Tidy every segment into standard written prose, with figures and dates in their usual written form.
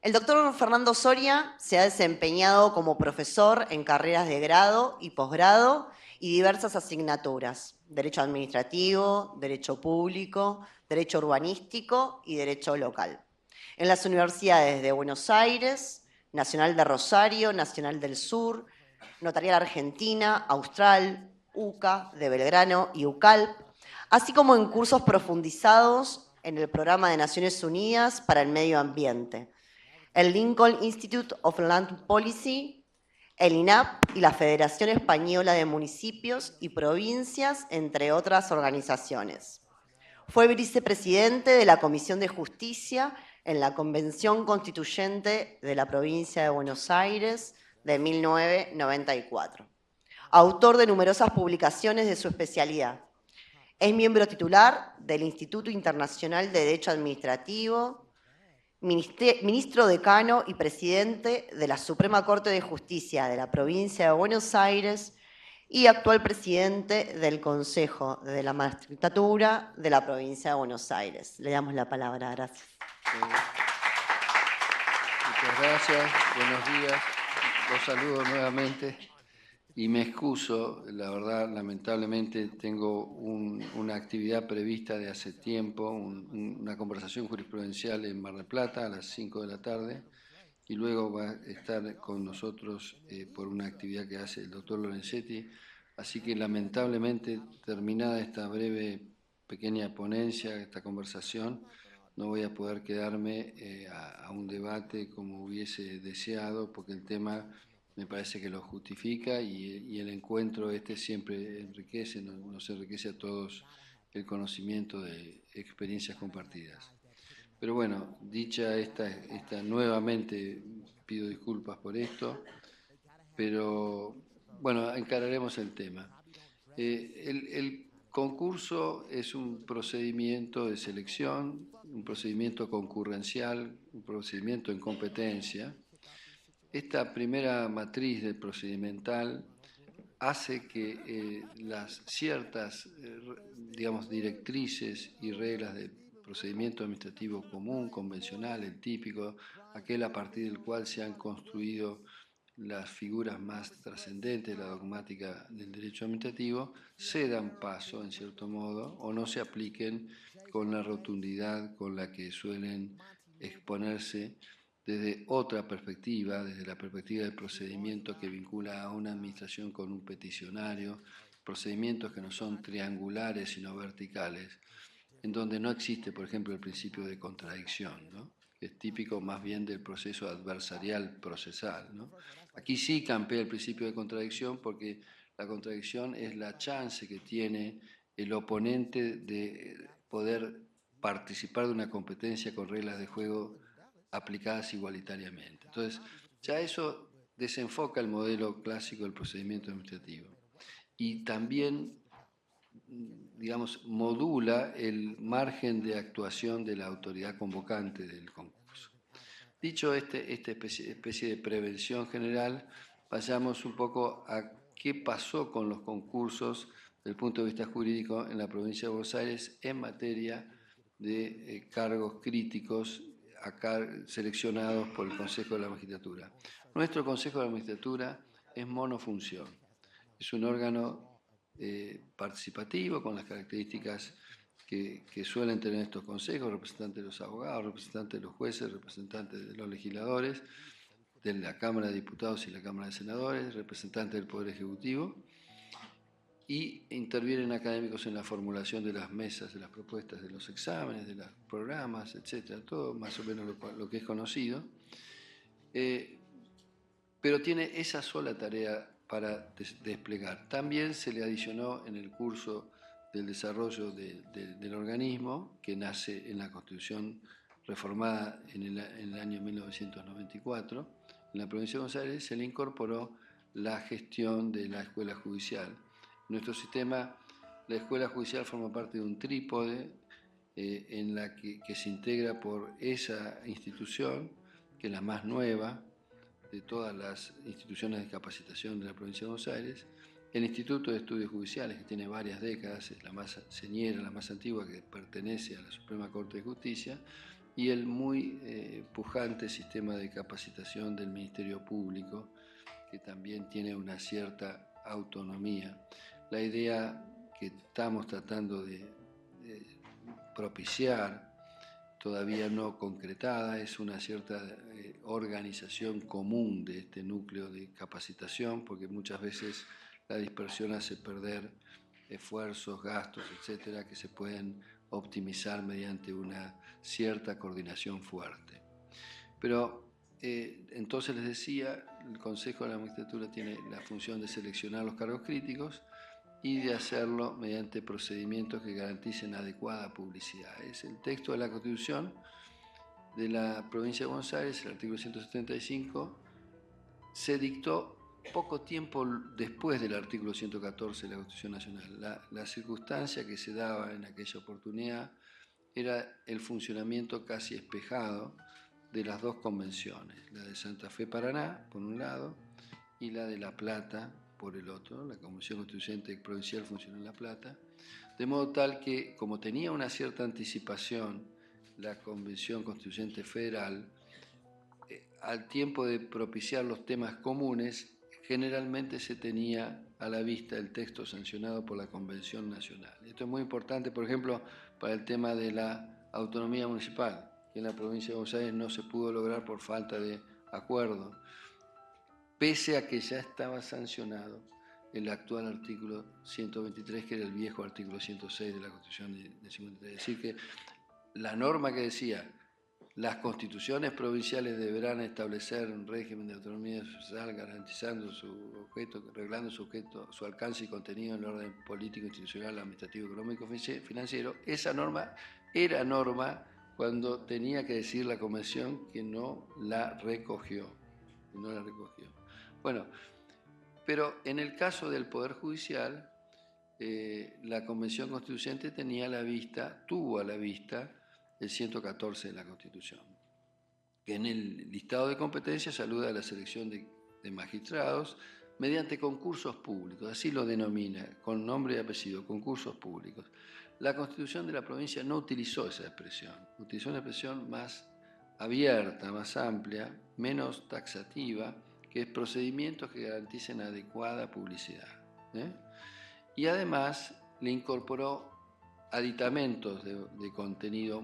El doctor Fernando Soria se ha desempeñado como profesor en carreras de grado y posgrado y diversas asignaturas: Derecho Administrativo, Derecho Público, Derecho Urbanístico y Derecho Local, en las universidades de Buenos Aires, Nacional de Rosario, Nacional del Sur, Notarial Argentina, Austral, UCA de Belgrano y UCALP, así como en cursos profundizados en el Programa de Naciones Unidas para el Medio Ambiente, el Lincoln Institute of Land Policy, el INAP y la Federación Española de Municipios y Provincias, entre otras organizaciones. Fue vicepresidente de la Comisión de Justicia en la Convención Constituyente de la Provincia de Buenos Aires de 1994. Autor de numerosas publicaciones de su especialidad. Es miembro titular del Instituto Internacional de Derecho Administrativo, ministro decano y presidente de la Suprema Corte de Justicia de la Provincia de Buenos Aires y actual presidente del Consejo de la Magistratura de la Provincia de Buenos Aires. Le damos la palabra, gracias. Muchas gracias, buenos días, los saludo nuevamente y me excuso, la verdad, lamentablemente tengo una actividad prevista de hace tiempo, una conversación jurisprudencial en Mar del Plata a las 5 de la tarde, y luego va a estar con nosotros por una actividad que hace el doctor Lorenzetti, así que lamentablemente, terminada esta breve pequeña ponencia, esta conversación, no voy a poder quedarme a un debate como hubiese deseado, porque el tema me parece que lo justifica y el encuentro siempre enriquece, nos enriquece a todos el conocimiento de experiencias compartidas. Pero bueno, dicha esta nuevamente pido disculpas por esto, pero bueno, encararemos el tema. El concurso es un procedimiento de selección, un procedimiento concurrencial, un procedimiento en competencia. Esta primera matriz del procedimental hace que las ciertas, digamos, directrices y reglas de procedimiento administrativo común, convencional, el típico, aquel a partir del cual se han construido las figuras más trascendentes de la dogmática del derecho administrativo, se dan paso, en cierto modo, o no se apliquen con la rotundidad con la que suelen exponerse desde otra perspectiva, desde la perspectiva del procedimiento que vincula a una administración con un peticionario, procedimientos que no son triangulares sino verticales, en donde no existe, por ejemplo, el principio de contradicción, ¿no?, que es típico más bien del proceso adversarial procesal, ¿no? Aquí sí campea el principio de contradicción, porque la contradicción es la chance que tiene el oponente de poder participar de una competencia con reglas de juego aplicadas igualitariamente. Entonces, ya eso desenfoca el modelo clásico del procedimiento administrativo y también, digamos, modula el margen de actuación de la autoridad convocante del concurso. Dicho esta especie de prevención general, vayamos un poco a qué pasó con los concursos desde el punto de vista jurídico en la provincia de Buenos Aires en materia de cargos críticos acá seleccionados por el Consejo de la Magistratura. Nuestro Consejo de la Magistratura es monofunción, es un órgano participativo con las características que suelen tener estos consejos: representantes de los abogados, representantes de los jueces, representantes de los legisladores, de la Cámara de Diputados y la Cámara de Senadores, representantes del Poder Ejecutivo, y intervienen académicos en la formulación de las mesas, de las propuestas, de los exámenes, de los programas, etcétera, todo más o menos lo que es conocido, pero tiene esa sola tarea para desplegar. También se le adicionó en el curso del desarrollo del organismo, que nace en la Constitución reformada en el año 1994, en la provincia de Buenos Aires, se le incorporó la gestión de la Escuela Judicial. En nuestro sistema, la Escuela Judicial forma parte de un trípode en la que se integra por esa institución, que es la más nueva de todas las instituciones de capacitación de la provincia de Buenos Aires, el Instituto de Estudios Judiciales, que tiene varias décadas, es la más señera, la más antigua, que pertenece a la Suprema Corte de Justicia, y el muy pujante sistema de capacitación del Ministerio Público, que también tiene una cierta autonomía. La idea que estamos tratando de propiciar, todavía no concretada, es una cierta organización común de este núcleo de capacitación, porque muchas veces la dispersión hace perder esfuerzos, gastos, etcétera, que se pueden optimizar mediante una cierta coordinación fuerte. Pero entonces les decía, el Consejo de la Magistratura tiene la función de seleccionar los cargos críticos y de hacerlo mediante procedimientos que garanticen adecuada publicidad. Es el texto de la Constitución de la provincia de Buenos Aires, el artículo 175, se dictó poco tiempo después del artículo 114 de la Constitución Nacional. La circunstancia que se daba en aquella oportunidad era el funcionamiento casi espejado de las dos convenciones, la de Santa Fe Paraná, por un lado, y la de La Plata, por el otro. La Convención Constituyente Provincial funcionó en La Plata, de modo tal que, como tenía una cierta anticipación la Convención Constituyente Federal, al tiempo de propiciar los temas comunes, generalmente se tenía a la vista el texto sancionado por la Convención Nacional. Esto es muy importante, por ejemplo, para el tema de la autonomía municipal, que en la provincia de Buenos Aires no se pudo lograr por falta de acuerdo, pese a que ya estaba sancionado el actual artículo 123, que era el viejo artículo 106 de la Constitución de 53. Es decir, que la norma que decía las constituciones provinciales deberán establecer un régimen de autonomía social garantizando su objeto, reglando su objeto, su alcance y contenido en el orden político, institucional, administrativo, económico, financiero. Esa norma era norma cuando tenía que decir la Convención que no la recogió. Bueno, pero en el caso del Poder Judicial, la Convención Constituyente tuvo a la vista el 114 de la Constitución, que en el listado de competencias alude a la selección de magistrados mediante concursos públicos, así lo denomina, con nombre y apellido, concursos públicos. La Constitución de la provincia no utilizó esa expresión, utilizó una expresión más abierta, más amplia, menos taxativa, que es procedimientos que garanticen adecuada publicidad. Y además le incorporó aditamentos de contenido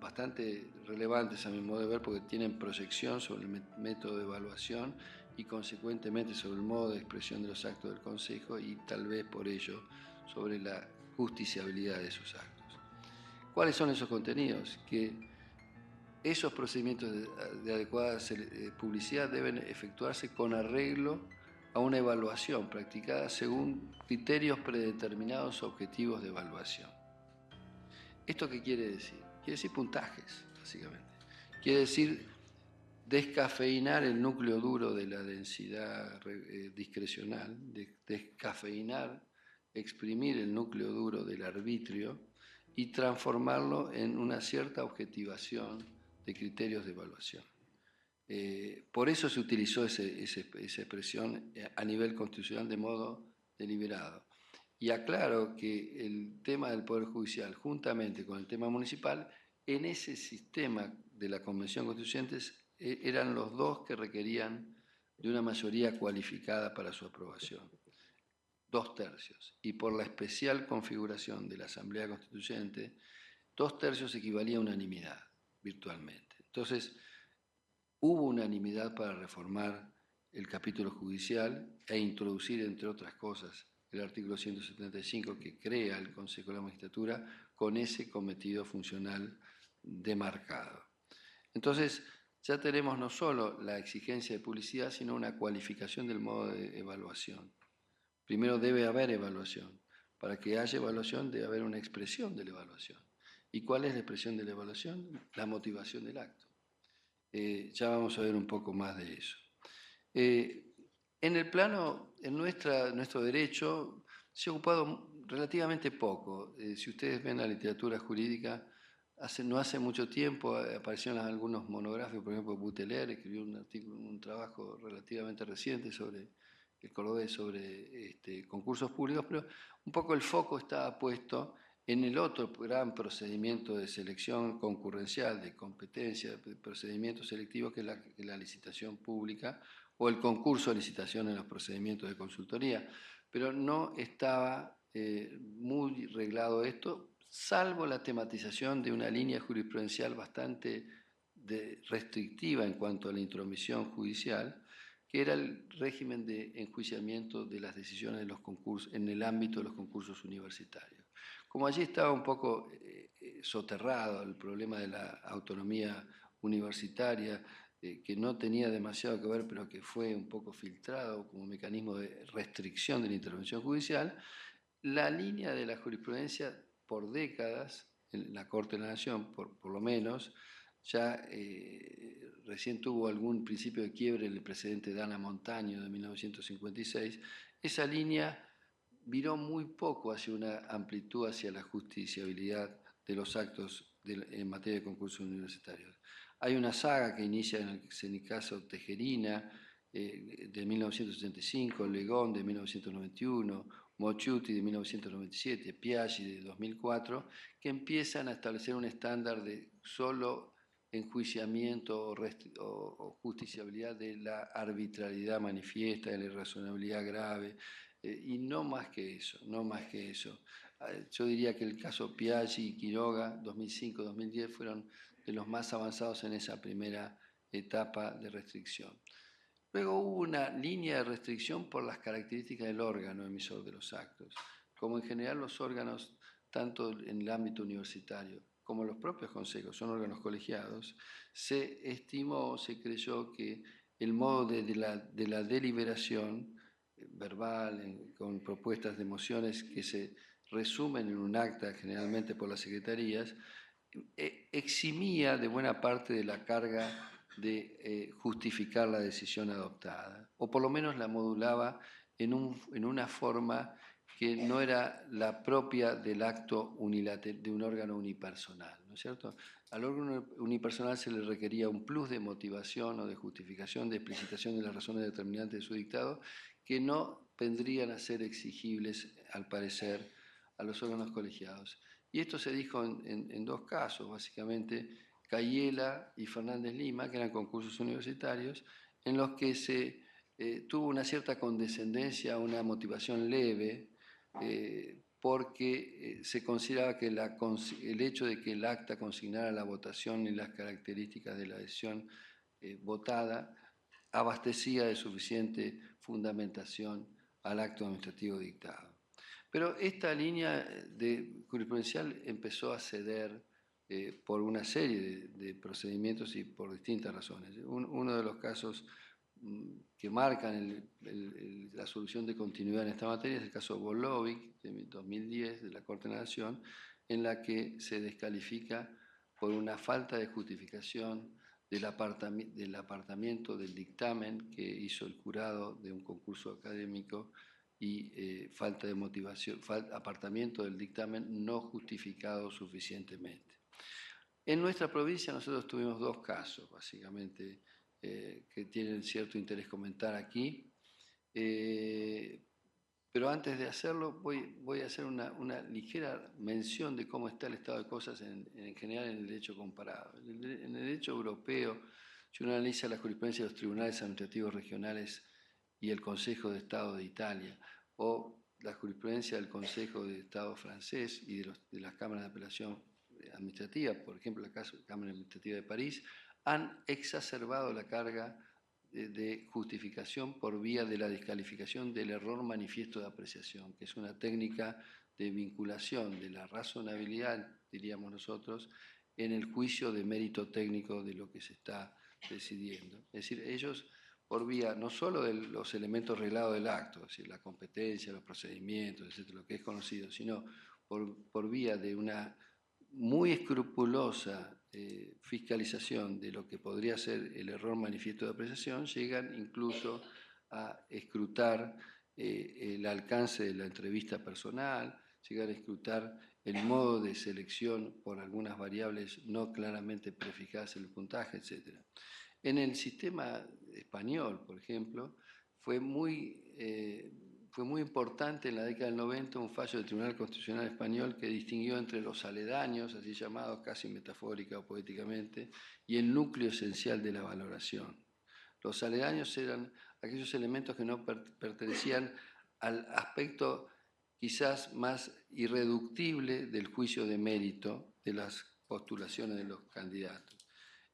bastante relevantes a mi modo de ver, porque tienen proyección sobre el método de evaluación y consecuentemente sobre el modo de expresión de los actos del Consejo y tal vez por ello sobre la justiciabilidad de esos actos. ¿Cuáles son esos contenidos? Que esos procedimientos de adecuada publicidad deben efectuarse con arreglo a una evaluación practicada según criterios predeterminados objetivos de evaluación. ¿Esto qué quiere decir? Quiere decir puntajes, básicamente. Quiere decir descafeinar el núcleo duro de la densidad discrecional, descafeinar, exprimir el núcleo duro del arbitrio y transformarlo en una cierta objetivación de criterios de evaluación. Por eso se utilizó esa expresión a nivel constitucional de modo deliberado. Y aclaro que el tema del Poder Judicial, juntamente con el tema municipal, en ese sistema de la Convención Constituyente eran los dos que requerían de una mayoría cualificada para su aprobación, 2/3. Y por la especial configuración de la Asamblea Constituyente, 2/3 equivalía a unanimidad, virtualmente. Entonces, hubo unanimidad para reformar el capítulo judicial e introducir, entre otras cosas, el artículo 175 que crea el Consejo de la Magistratura con ese cometido funcional demarcado. Entonces, ya tenemos no solo la exigencia de publicidad, sino una cualificación del modo de evaluación. Primero debe haber evaluación. Para que haya evaluación debe haber una expresión de la evaluación. ¿Y cuál es la expresión de la evaluación? La motivación del acto. Ya vamos a ver un poco más de eso. En el plano, en nuestro derecho, se ha ocupado relativamente poco. Si ustedes ven la literatura jurídica, no hace mucho tiempo aparecieron algunos monográficos, por ejemplo, Buteler escribió un trabajo relativamente reciente sobre el cordobés, sobre concursos públicos, pero un poco el foco estaba puesto En el otro gran procedimiento de selección concurrencial, de competencia, de procedimiento selectivo, que es la licitación pública o el concurso de licitación en los procedimientos de consultoría. Pero no estaba muy reglado esto, salvo la tematización de una línea jurisprudencial bastante restrictiva en cuanto a la intromisión judicial, que era el régimen de enjuiciamiento de las decisiones de los concursos en el ámbito de los concursos universitarios. Como allí estaba un poco soterrado el problema de la autonomía universitaria, que no tenía demasiado que ver, pero que fue un poco filtrado como mecanismo de restricción de la intervención judicial, la línea de la jurisprudencia por décadas, en la Corte de la Nación por lo menos, ya recién tuvo algún principio de quiebre el precedente de Ana Montaño de 1956, esa línea viró muy poco hacia una amplitud hacia la justiciabilidad de los actos en materia de concursos universitarios. Hay una saga que inicia en el caso Tejerina de 1985, Legón de 1991, Mochiuti de 1997, Piaggi de 2004, que empiezan a establecer un estándar de solo enjuiciamiento o justiciabilidad de la arbitrariedad manifiesta, de la irrazonabilidad grave, y no más que eso, no más que eso. Yo diría que el caso Piaggi y Quiroga, 2005-2010, fueron de los más avanzados en esa primera etapa de restricción. Luego hubo una línea de restricción por las características del órgano emisor de los actos. Como en general los órganos, tanto en el ámbito universitario como los propios consejos, son órganos colegiados, se estimó, se creyó que el modo de la deliberación verbal, con propuestas de mociones que se resumen en un acta generalmente por las secretarías, eximía de buena parte de la carga de justificar la decisión adoptada, o por lo menos la modulaba en una forma que no era la propia del acto de un órgano unipersonal, ¿no es cierto? Al órgano unipersonal se le requería un plus de motivación o de justificación, de explicitación de las razones determinantes de su dictado, que no vendrían a ser exigibles, al parecer, a los órganos colegiados. Y esto se dijo en dos casos, básicamente, Cayela y Fernández Lima, que eran concursos universitarios, en los que se tuvo una cierta condescendencia, una motivación leve, porque se consideraba que el hecho de que el acta consignara la votación y las características de la decisión votada abastecía de suficiente fundamentación al acto administrativo dictado. Pero esta línea jurisprudencial empezó a ceder por una serie de procedimientos y por distintas razones. Uno de los casos que marcan la solución de continuidad en esta materia es el caso Bolovic de 2010 de la Corte de la Nación, en la que se descalifica por una falta de justificación del apartamiento del dictamen que hizo el jurado de un concurso académico y falta de motivación, apartamiento del dictamen no justificado suficientemente. En nuestra provincia nosotros tuvimos dos casos, básicamente, que tienen cierto interés comentar aquí. Pero antes de hacerlo, voy a hacer una ligera mención de cómo está el estado de cosas en general en el derecho comparado. En el derecho europeo, si uno analiza la jurisprudencia de los tribunales administrativos regionales y el Consejo de Estado de Italia, o la jurisprudencia del Consejo de Estado francés y de las cámaras de apelación administrativa, por ejemplo, la Cámara Administrativa de París, han exacerbado la carga de justificación por vía de la descalificación del error manifiesto de apreciación, que es una técnica de vinculación de la razonabilidad, diríamos nosotros, en el juicio de mérito técnico de lo que se está decidiendo. Es decir, ellos, por vía no solo de los elementos reglados del acto, es decir, la competencia, los procedimientos, etcétera, lo que es conocido, sino por vía de una muy escrupulosa fiscalización de lo que podría ser el error manifiesto de apreciación, llegan incluso a escrutar el alcance de la entrevista personal, llegan a escrutar el modo de selección por algunas variables no claramente prefijadas en el puntaje, etc. En el sistema español, por ejemplo, fue muy fue muy importante en la década del 90 un fallo del Tribunal Constitucional Español que distinguió entre los aledaños, así llamados casi metafórica o poéticamente, y el núcleo esencial de la valoración. Los aledaños eran aquellos elementos que no pertenecían al aspecto quizás más irreductible del juicio de mérito de las postulaciones de los candidatos.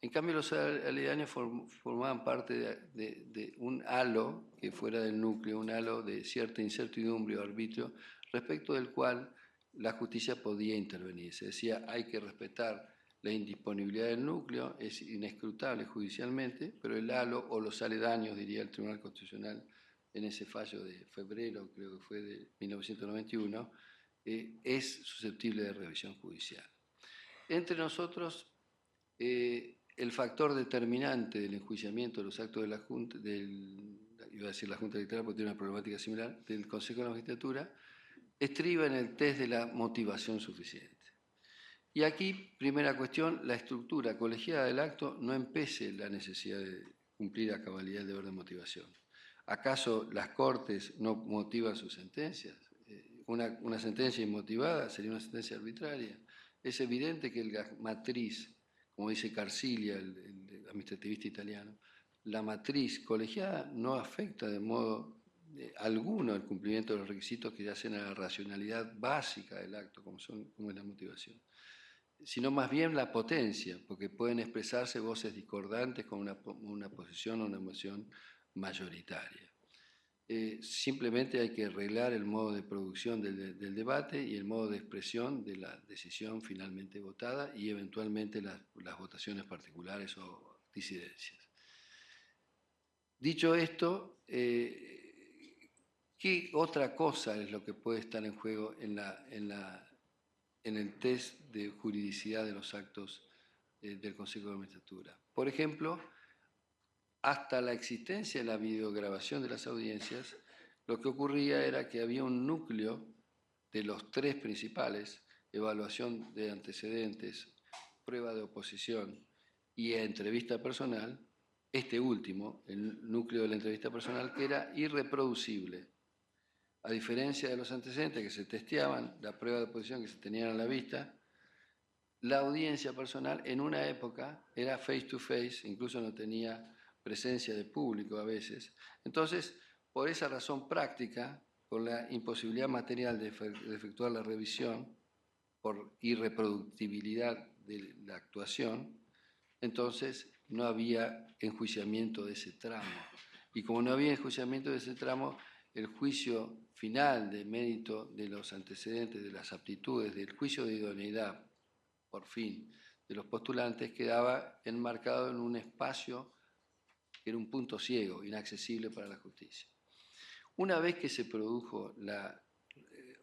En cambio, los aledaños formaban parte de un halo que fuera del núcleo, un halo de cierta incertidumbre o arbitrio, respecto del cual la justicia podía intervenir. Se decía, hay que respetar la indisponibilidad del núcleo, es inescrutable judicialmente, pero el halo o los aledaños, diría el Tribunal Constitucional en ese fallo de febrero, creo que fue de 1991, es susceptible de revisión judicial. Entre nosotros, el factor determinante del enjuiciamiento de los actos de la Junta, iba a decir la Junta Electoral porque tiene una problemática similar, del Consejo de la Magistratura, estriba en el test de la motivación suficiente. Y aquí, primera cuestión, la estructura colegiada del acto no empece la necesidad de cumplir a cabalidad el deber de motivación. ¿Acaso las Cortes no motivan sus sentencias? Una sentencia inmotivada sería una sentencia arbitraria. Es evidente que la matriz, como dice Carsilia, el administrativista italiano, la matriz colegiada no afecta de modo alguno el cumplimiento de los requisitos que hacen a la racionalidad básica del acto, como es la motivación, sino más bien la potencia, porque pueden expresarse voces discordantes con una posición o una emoción mayoritaria. Simplemente hay que arreglar el modo de producción del debate y el modo de expresión de la decisión finalmente votada y eventualmente las votaciones particulares o disidencias. Dicho esto, ¿qué otra cosa es lo que puede estar en juego en el test de juridicidad de los actos del Consejo de la Magistratura? Por ejemplo, hasta la existencia de la videograbación de las audiencias, lo que ocurría era que había un núcleo de los tres principales, evaluación de antecedentes, prueba de oposición y entrevista personal, este último, el núcleo de la entrevista personal, que era irreproducible. A diferencia de los antecedentes que se testeaban, la prueba de oposición que se tenían a la vista, la audiencia personal en una época era face to face, incluso no tenía presencia de público a veces. Entonces, por esa razón práctica, por la imposibilidad material de efectuar la revisión, por irreproductibilidad de la actuación, entonces no había enjuiciamiento de ese tramo. Y como no había enjuiciamiento de ese tramo, el juicio final de mérito de los antecedentes, de las aptitudes, del juicio de idoneidad, por fin, de los postulantes, quedaba enmarcado en un espacio que era un punto ciego, inaccesible para la justicia. Una vez que se produjo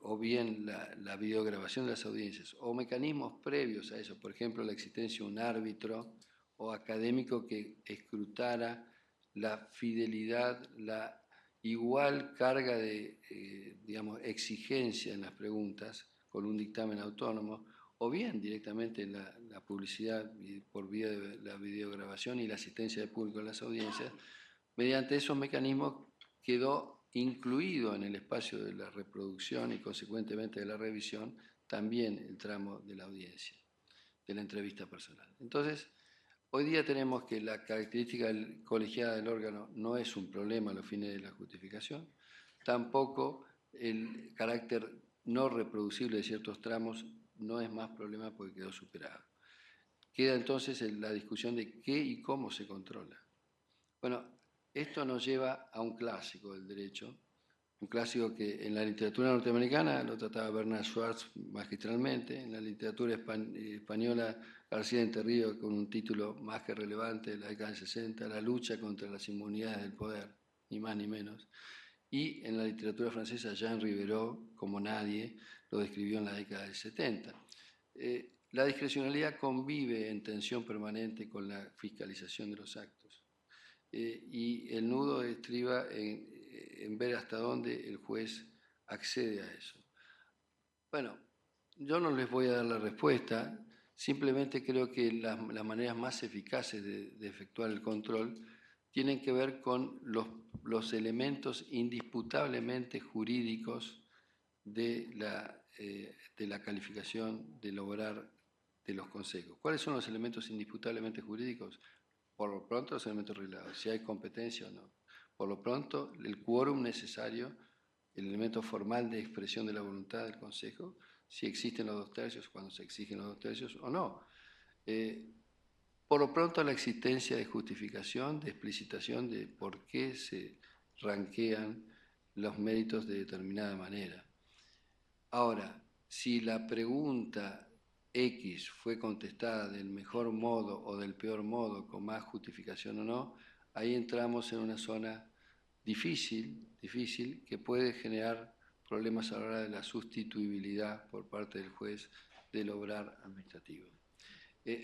o bien la videograbación de las audiencias o mecanismos previos a eso, por ejemplo, la existencia de un árbitro o académico que escrutara la fidelidad, la igual carga de exigencia en las preguntas con un dictamen autónomo, o bien directamente la publicidad por vía de la videograbación y la asistencia de público en las audiencias, mediante esos mecanismos quedó incluido en el espacio de la reproducción y consecuentemente de la revisión también el tramo de la audiencia, de la entrevista personal. Entonces, hoy día tenemos que la característica colegiada del órgano no es un problema a los fines de la justificación, tampoco el carácter no reproducible de ciertos tramos no es más problema porque quedó superado. Queda entonces la discusión de qué y cómo se controla. Bueno, esto nos lleva a un clásico del derecho, un clásico que en la literatura norteamericana lo trataba Bernard Schwartz magistralmente, en la literatura española García de Enterrío con un título más que relevante de la década del 60, La lucha contra las inmunidades del poder, ni más ni menos. Y en la literatura francesa, Jean Rivero, como nadie, lo describió en la década del 70. La discrecionalidad convive en tensión permanente con la fiscalización de los actos. Y el nudo estriba en ver hasta dónde el juez accede a eso. Bueno, yo no les voy a dar la respuesta, simplemente creo que las maneras más eficaces de efectuar el control tienen que ver con los elementos indisputablemente jurídicos de la calificación de lograr de los consejos. ¿Cuáles son los elementos indisputablemente jurídicos? Por lo pronto, los elementos reglados, si hay competencia o no. Por lo pronto, el quórum necesario, el elemento formal de expresión de la voluntad del Consejo, si existen los 2/3, cuando se exigen los 2/3 o no. Por lo pronto, la existencia de justificación, de explicitación de por qué se ranquean los méritos de determinada manera. Ahora, si la pregunta X fue contestada del mejor modo o del peor modo, con más justificación o no, ahí entramos en una zona difícil, que puede generar problemas a la hora de la sustituibilidad por parte del juez del obrar administrativo.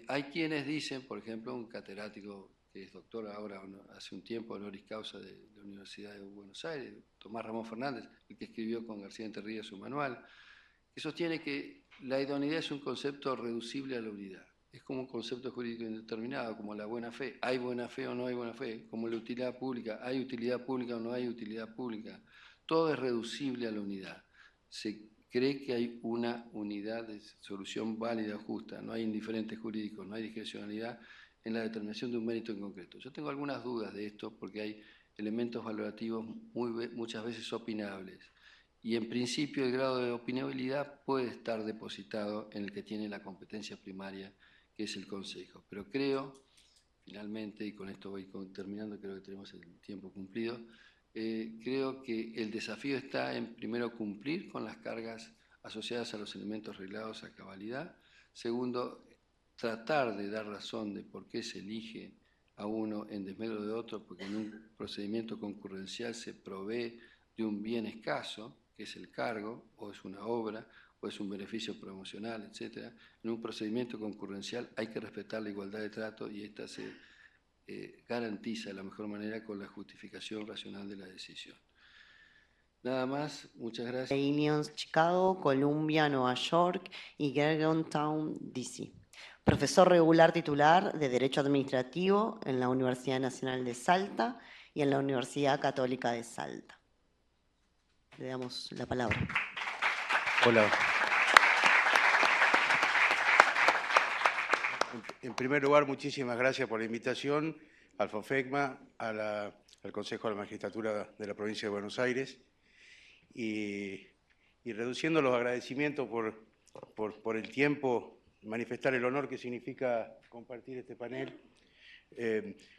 Hay quienes dicen, por ejemplo, un catedrático que es doctor ahora, hace un tiempo, honoris causa de la Universidad de Buenos Aires, Tomás Ramón Fernández, el que escribió con García Enterría su manual, que sostiene que la idoneidad es un concepto reducible a la unidad. Es como un concepto jurídico indeterminado, como la buena fe. ¿Hay buena fe o no hay buena fe? Como la utilidad pública. ¿Hay utilidad pública o no hay utilidad pública? Todo es reducible a la unidad. Se cree que hay una unidad de solución válida, justa. No hay indiferentes jurídicos, no hay discrecionalidad en la determinación de un mérito en concreto. Yo tengo algunas dudas de esto porque hay elementos valorativos muchas veces opinables. Y en principio el grado de opinabilidad puede estar depositado en el que tiene la competencia primaria, que es el Consejo. Pero creo, finalmente, y con esto voy terminando, creo que tenemos el tiempo cumplido, creo que el desafío está en, primero, cumplir con las cargas asociadas a los elementos reglados a cabalidad. Segundo, tratar de dar razón de por qué se elige a uno en desmedro de otro, porque en un procedimiento concurrencial se provee de un bien escaso, que es el cargo, o es una obra, o es un beneficio promocional, etc. En un procedimiento concurrencial hay que respetar la igualdad de trato y esta se garantiza de la mejor manera con la justificación racional de la decisión. Nada más, muchas gracias. Illinois, Chicago, Columbia, Nueva York y Germantown, D.C. Profesor regular titular de Derecho Administrativo en la Universidad Nacional de Salta y en la Universidad Católica de Salta. Le damos la palabra. Hola. En primer lugar, muchísimas gracias por la invitación al FOFECMA, al Consejo de la Magistratura de la Provincia de Buenos Aires y reduciendo los agradecimientos por el tiempo, manifestar el honor que significa compartir este panel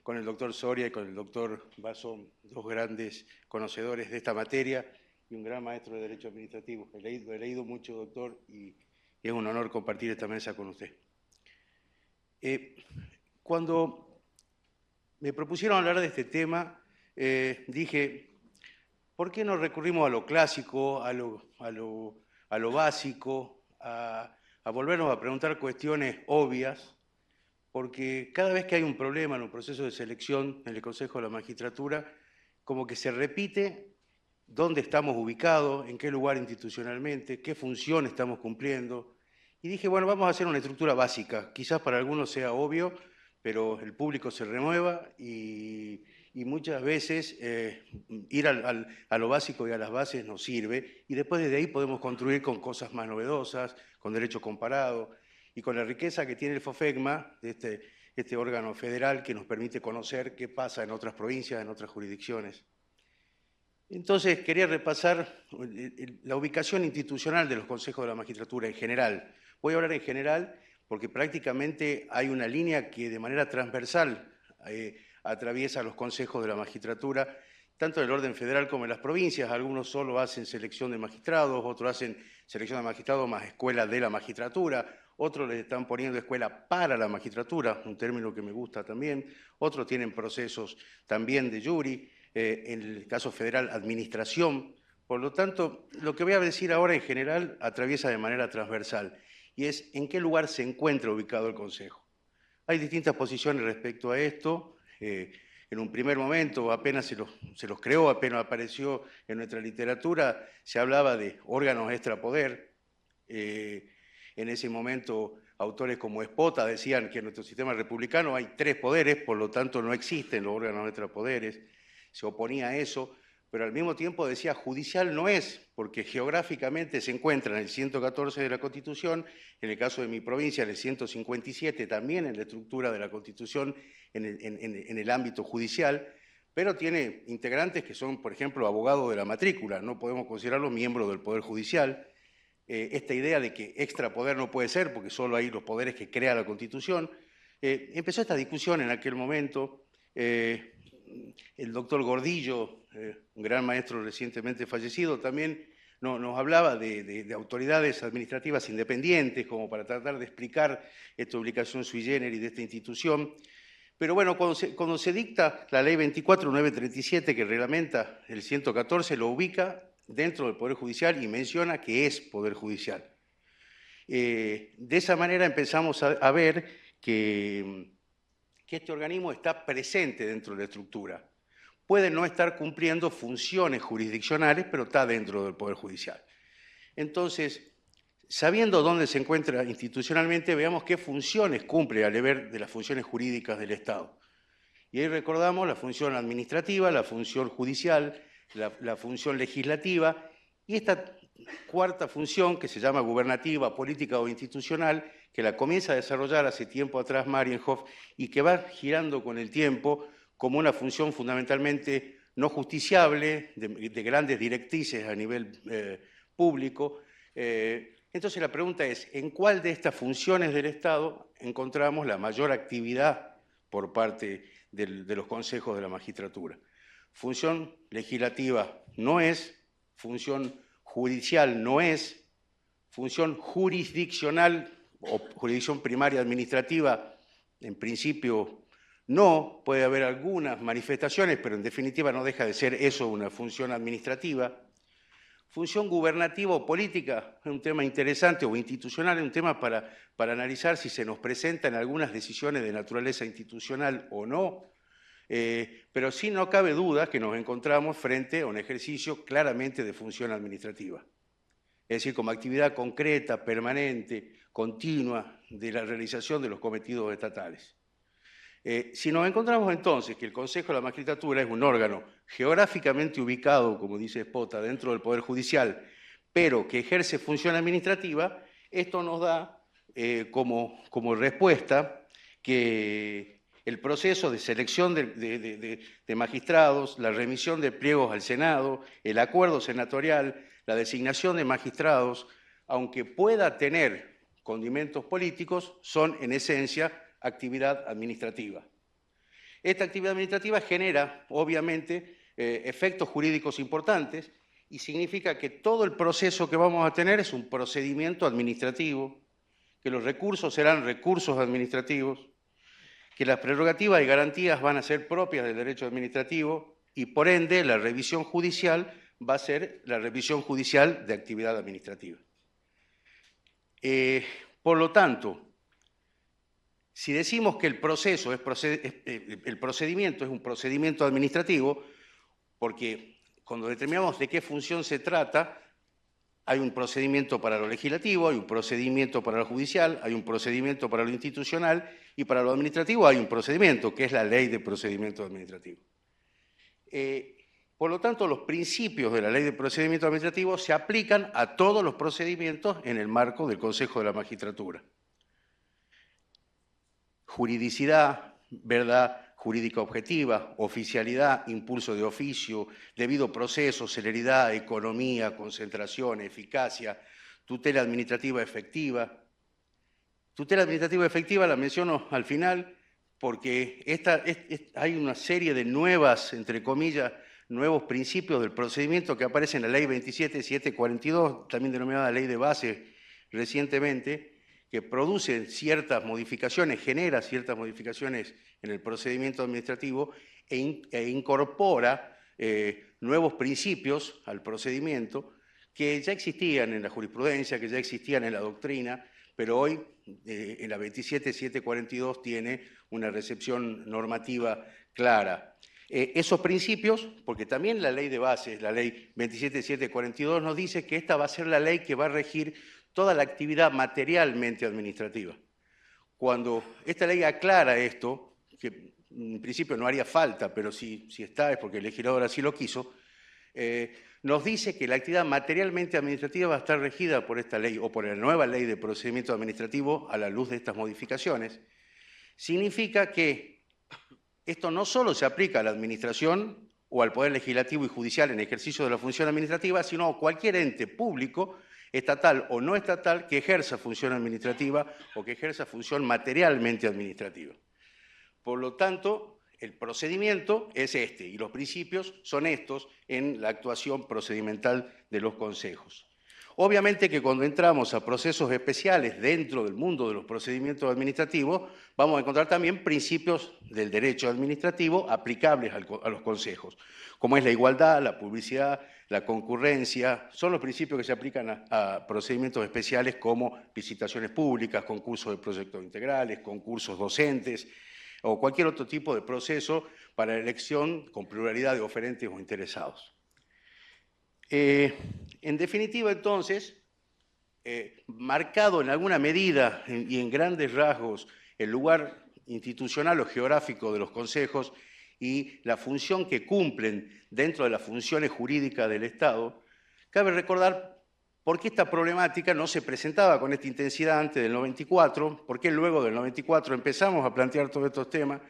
con el doctor Soria y con el doctor Basso, dos grandes conocedores de esta materia y un gran maestro de Derecho Administrativo. He leído mucho, doctor, y es un honor compartir esta mesa con usted. Cuando me propusieron hablar de este tema, dije, ¿por qué no recurrimos a lo clásico, a lo básico, a volvernos a preguntar cuestiones obvias? Porque cada vez que hay un problema en un proceso de selección en el Consejo de la Magistratura, como que se repite dónde estamos ubicados, en qué lugar institucionalmente, qué función estamos cumpliendo. Y dije, bueno, vamos a hacer una estructura básica. Quizás para algunos sea obvio, pero el público se renueva y muchas veces ir a lo básico y a las bases nos sirve. Y después desde ahí podemos construir con cosas más novedosas, con derecho comparado y con la riqueza que tiene el FOFECMA, de este órgano federal que nos permite conocer qué pasa en otras provincias, en otras jurisdicciones. Entonces, quería repasar la ubicación institucional de los consejos de la magistratura en general. Voy a hablar en general porque prácticamente hay una línea que de manera transversal atraviesa los consejos de la magistratura, tanto en el orden federal como en las provincias. Algunos solo hacen selección de magistrados, otros hacen selección de magistrados más escuela de la magistratura, otros les están poniendo escuela para la magistratura, un término que me gusta también, otros tienen procesos también de jury, en el caso federal, administración. Por lo tanto, lo que voy a decir ahora en general atraviesa de manera transversal y es en qué lugar se encuentra ubicado el Consejo. Hay distintas posiciones respecto a esto. En un primer momento, apenas se los creó, apenas apareció en nuestra literatura, se hablaba de órganos extrapoder. En ese momento autores como Espota decían que en nuestro sistema republicano hay 3 poderes, por lo tanto no existen los órganos extrapoderes, se oponía a eso, pero al mismo tiempo decía judicial no es, porque geográficamente se encuentra en el 114 de la Constitución, en el caso de mi provincia en el 157, también en la estructura de la Constitución en el ámbito judicial, pero tiene integrantes que son, por ejemplo, abogados de la matrícula, no podemos considerarlos miembros del Poder Judicial. Esta idea de que extrapoder no puede ser, porque solo hay los poderes que crea la Constitución. Empezó esta discusión en aquel momento. El doctor Gordillo, un gran maestro recientemente fallecido, también nos hablaba de autoridades administrativas independientes, como para tratar de explicar esta ubicación sui generis de esta institución. Pero bueno, cuando se dicta la ley 24.937 que reglamenta el 114, lo ubica dentro del Poder Judicial y menciona que es Poder Judicial. De esa manera empezamos a ver que este organismo está presente dentro de la estructura. Puede no estar cumpliendo funciones jurisdiccionales, pero está dentro del Poder Judicial. Entonces, sabiendo dónde se encuentra institucionalmente, veamos qué funciones cumple al deber de las funciones jurídicas del Estado. Y ahí recordamos la función administrativa, la función judicial, la función legislativa y esta cuarta función que se llama gubernativa, política o institucional, que la comienza a desarrollar hace tiempo atrás Marienhoff y que va girando con el tiempo como una función fundamentalmente no justiciable, de grandes directrices a nivel público. Entonces la pregunta es, ¿en cuál de estas funciones del Estado encontramos la mayor actividad por parte de los consejos de la magistratura? Función legislativa no es, función judicial no es, función jurisdiccional o jurisdicción primaria administrativa, en principio no, puede haber algunas manifestaciones, pero en definitiva no deja de ser eso una función administrativa. Función gubernativa o política es un tema interesante, o institucional, es un tema para analizar si se nos presentan algunas decisiones de naturaleza institucional o no, pero sí no cabe duda que nos encontramos frente a un ejercicio claramente de función administrativa. Es decir, como actividad concreta, permanente, continua de la realización de los cometidos estatales. Si nos encontramos entonces que el Consejo de la Magistratura es un órgano geográficamente ubicado, como dice Espota, dentro del Poder Judicial, pero que ejerce función administrativa, esto nos da como respuesta que el proceso de selección de magistrados, la remisión de pliegos al Senado, el acuerdo senatorial, la designación de magistrados, aunque pueda tener condimentos políticos, son en esencia actividad administrativa. Esta actividad administrativa genera, obviamente, efectos jurídicos importantes y significa que todo el proceso que vamos a tener es un procedimiento administrativo, que los recursos serán recursos administrativos, que las prerrogativas y garantías van a ser propias del derecho administrativo y, por ende, la revisión judicial va a ser la revisión judicial de actividad administrativa. Por lo tanto, si decimos que el procedimiento es un procedimiento administrativo, porque cuando determinamos de qué función se trata, hay un procedimiento para lo legislativo, hay un procedimiento para lo judicial, hay un procedimiento para lo institucional y para lo administrativo hay un procedimiento, que es la Ley de Procedimiento Administrativo. Por lo tanto, los principios de la Ley de Procedimiento Administrativo se aplican a todos los procedimientos en el marco del Consejo de la Magistratura. Juridicidad, verdad jurídica objetiva, oficialidad, impulso de oficio, debido proceso, celeridad, economía, concentración, eficacia, tutela administrativa efectiva. Tutela administrativa efectiva la menciono al final porque hay una serie de nuevas, entre comillas, nuevos principios del procedimiento que aparecen en la Ley 27.742, también denominada Ley de Base recientemente, que produce ciertas modificaciones, genera ciertas modificaciones en el procedimiento administrativo e incorpora nuevos principios al procedimiento que ya existían en la jurisprudencia, que ya existían en la doctrina, pero hoy en la 27.742 tiene una recepción normativa clara. Esos principios, porque también la ley de bases, la ley 27.742, nos dice que esta va a ser la ley que va a regir toda la actividad materialmente administrativa. cuando esta ley aclara esto, que en principio no haría falta, pero si está es porque el legislador así lo quiso, nos dice que la actividad materialmente administrativa va a estar regida por esta ley o por la nueva ley de procedimiento administrativo a la luz de estas modificaciones. Significa que esto no solo se aplica a la administración o al Poder Legislativo y Judicial en ejercicio de la función administrativa, sino a cualquier ente público, estatal o no estatal, que ejerza función administrativa o que ejerza función materialmente administrativa. Por lo tanto, el procedimiento es este y los principios son estos en la actuación procedimental de los consejos. Obviamente que cuando entramos a procesos especiales dentro del mundo de los procedimientos administrativos, vamos a encontrar también principios del derecho administrativo aplicables a los consejos, como es la igualdad, la publicidad, la concurrencia. Son los principios que se aplican a procedimientos especiales como licitaciones públicas, concursos de proyectos integrales, concursos docentes, o cualquier otro tipo de proceso para elección con pluralidad de oferentes o interesados. En definitiva, entonces, marcado en alguna medida y en grandes rasgos el lugar institucional o geográfico de los consejos y la función que cumplen dentro de las funciones jurídicas del Estado, cabe recordar por qué esta problemática no se presentaba con esta intensidad antes del 94, por qué luego del 94 empezamos a plantear todos estos temas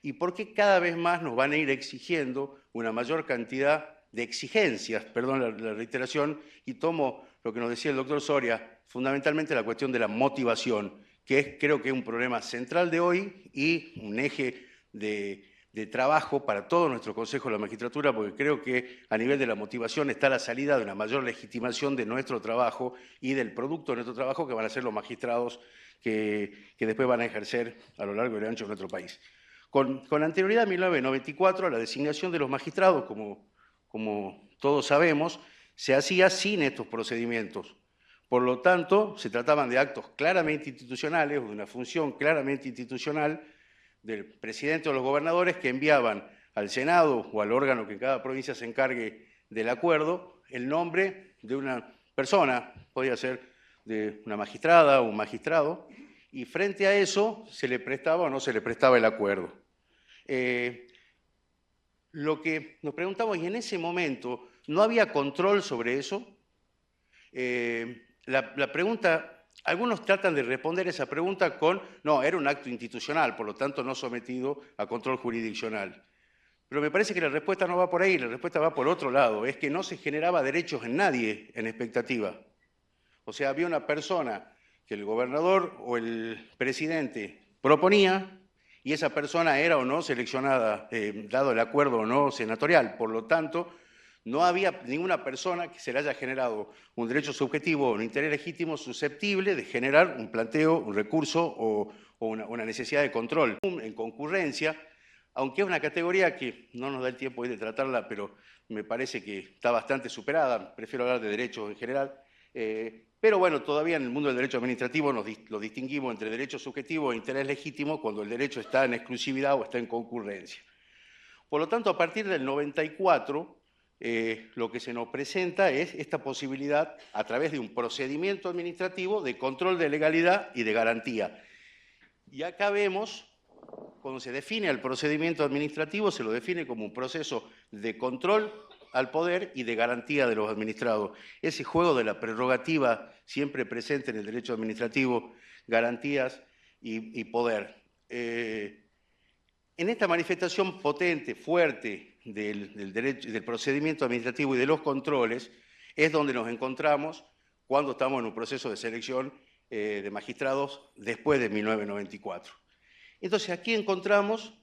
y por qué cada vez más nos van a ir exigiendo una mayor cantidad de exigencias, perdón la reiteración, y tomo lo que nos decía el doctor Soria, fundamentalmente la cuestión de la motivación, que creo que es un problema central de hoy y un eje de trabajo para todo nuestro Consejo de la Magistratura, porque creo que a nivel de la motivación está la salida de una mayor legitimación de nuestro trabajo y del producto de nuestro trabajo que van a ser los magistrados que después van a ejercer a lo largo y ancho de nuestro país. Con anterioridad a 1994, la designación de los magistrados, como todos sabemos, se hacía sin estos procedimientos. Por lo tanto, se trataban de actos claramente institucionales o de una función claramente institucional del presidente o los gobernadores que enviaban al Senado o al órgano que en cada provincia se encargue del acuerdo el nombre de una persona, podía ser de una magistrada o un magistrado, y frente a eso se le prestaba o no se le prestaba el acuerdo. Lo que nos preguntamos, y en ese momento no había control sobre eso. La pregunta, algunos tratan de responder esa pregunta con, no, era un acto institucional, por lo tanto no sometido a control jurisdiccional. Pero me parece que la respuesta no va por ahí, la respuesta va por otro lado, es que no se generaba derechos en nadie en expectativa. O sea, había una persona que el gobernador o el presidente proponía, y esa persona era o no seleccionada, dado el acuerdo o no senatorial. Por lo tanto, no había ninguna persona que se le haya generado un derecho subjetivo o un interés legítimo susceptible de generar un planteo, un recurso o una necesidad de control. En concurrencia, aunque es una categoría que no nos da el tiempo hoy de tratarla, pero me parece que está bastante superada, prefiero hablar de derechos en general, pero bueno, todavía en el mundo del derecho administrativo lo distinguimos entre derecho subjetivo e interés legítimo cuando el derecho está en exclusividad o está en concurrencia. Por lo tanto, a partir del 94, lo que se nos presenta es esta posibilidad, a través de un procedimiento administrativo, de control de legalidad y de garantía. Y acá vemos, cuando se define el procedimiento administrativo, se lo define como un proceso de control al poder y de garantía de los administrados. Ese juego de la prerrogativa siempre presente en el derecho administrativo, garantías y poder. En esta manifestación potente, fuerte del procedimiento administrativo y de los controles, es donde nos encontramos cuando estamos en un proceso de selección de magistrados después de 1994. Entonces aquí encontramos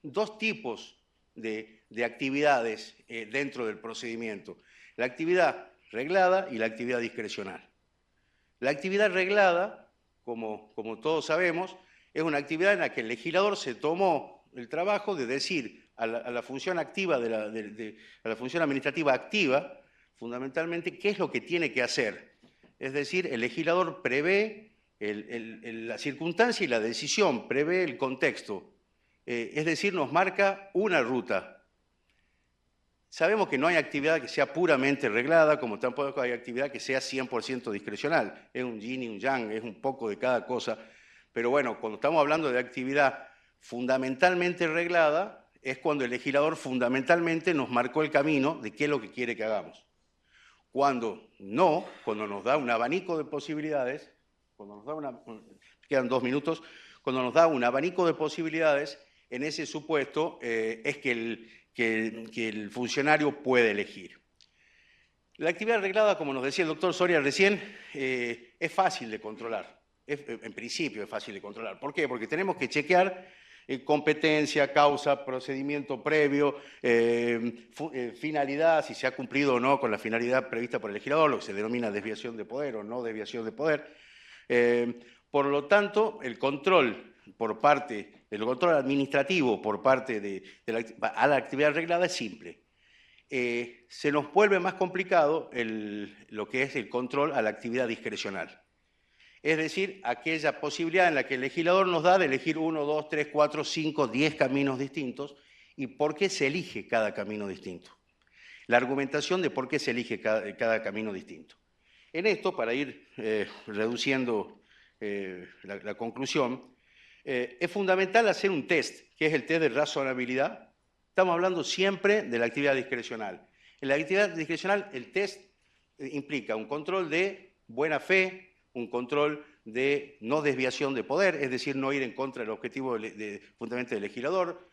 dos tipos de actividades dentro del procedimiento. La actividad reglada y la actividad discrecional. La actividad reglada, como todos sabemos, es una actividad en la que el legislador se tomó el trabajo de decir a la función activa, a la función administrativa activa, fundamentalmente, qué es lo que tiene que hacer. Es decir, el legislador prevé la circunstancia y la decisión, prevé el contexto. Es decir, nos marca una ruta. Sabemos que no hay actividad que sea puramente reglada, como tampoco hay actividad que sea 100% discrecional. Es un yin y un yang, es un poco de cada cosa. Pero bueno, cuando estamos hablando de actividad fundamentalmente reglada, es cuando el legislador fundamentalmente nos marcó el camino de qué es lo que quiere que hagamos. Cuando no, cuando nos da un abanico de posibilidades, quedan 2 minutos, cuando nos da un abanico de posibilidades, en ese supuesto es que el funcionario puede elegir. La actividad reglada, como nos decía el doctor Soria recién, es fácil de controlar. En principio es fácil de controlar. ¿Por qué? Porque tenemos que chequear competencia, causa, procedimiento previo, finalidad, si se ha cumplido o no con la finalidad prevista por el legislador, lo que se denomina desviación de poder o no desviación de poder. Por lo tanto, el control administrativo por parte a la actividad reglada es simple. Se nos vuelve más complicado lo que es el control a la actividad discrecional. Es decir, aquella posibilidad en la que el legislador nos da de elegir 1, 2, 3, 4, 5, 10 caminos distintos y por qué se elige cada camino distinto. La argumentación de por qué se elige cada camino distinto. En esto, para ir reduciendo la conclusión, es fundamental hacer un test, que es el test de razonabilidad. Estamos hablando siempre de la actividad discrecional. En la actividad discrecional, el test implica un control de buena fe, un control de no desviación de poder, es decir, no ir en contra del objetivo fundamentalmente del legislador,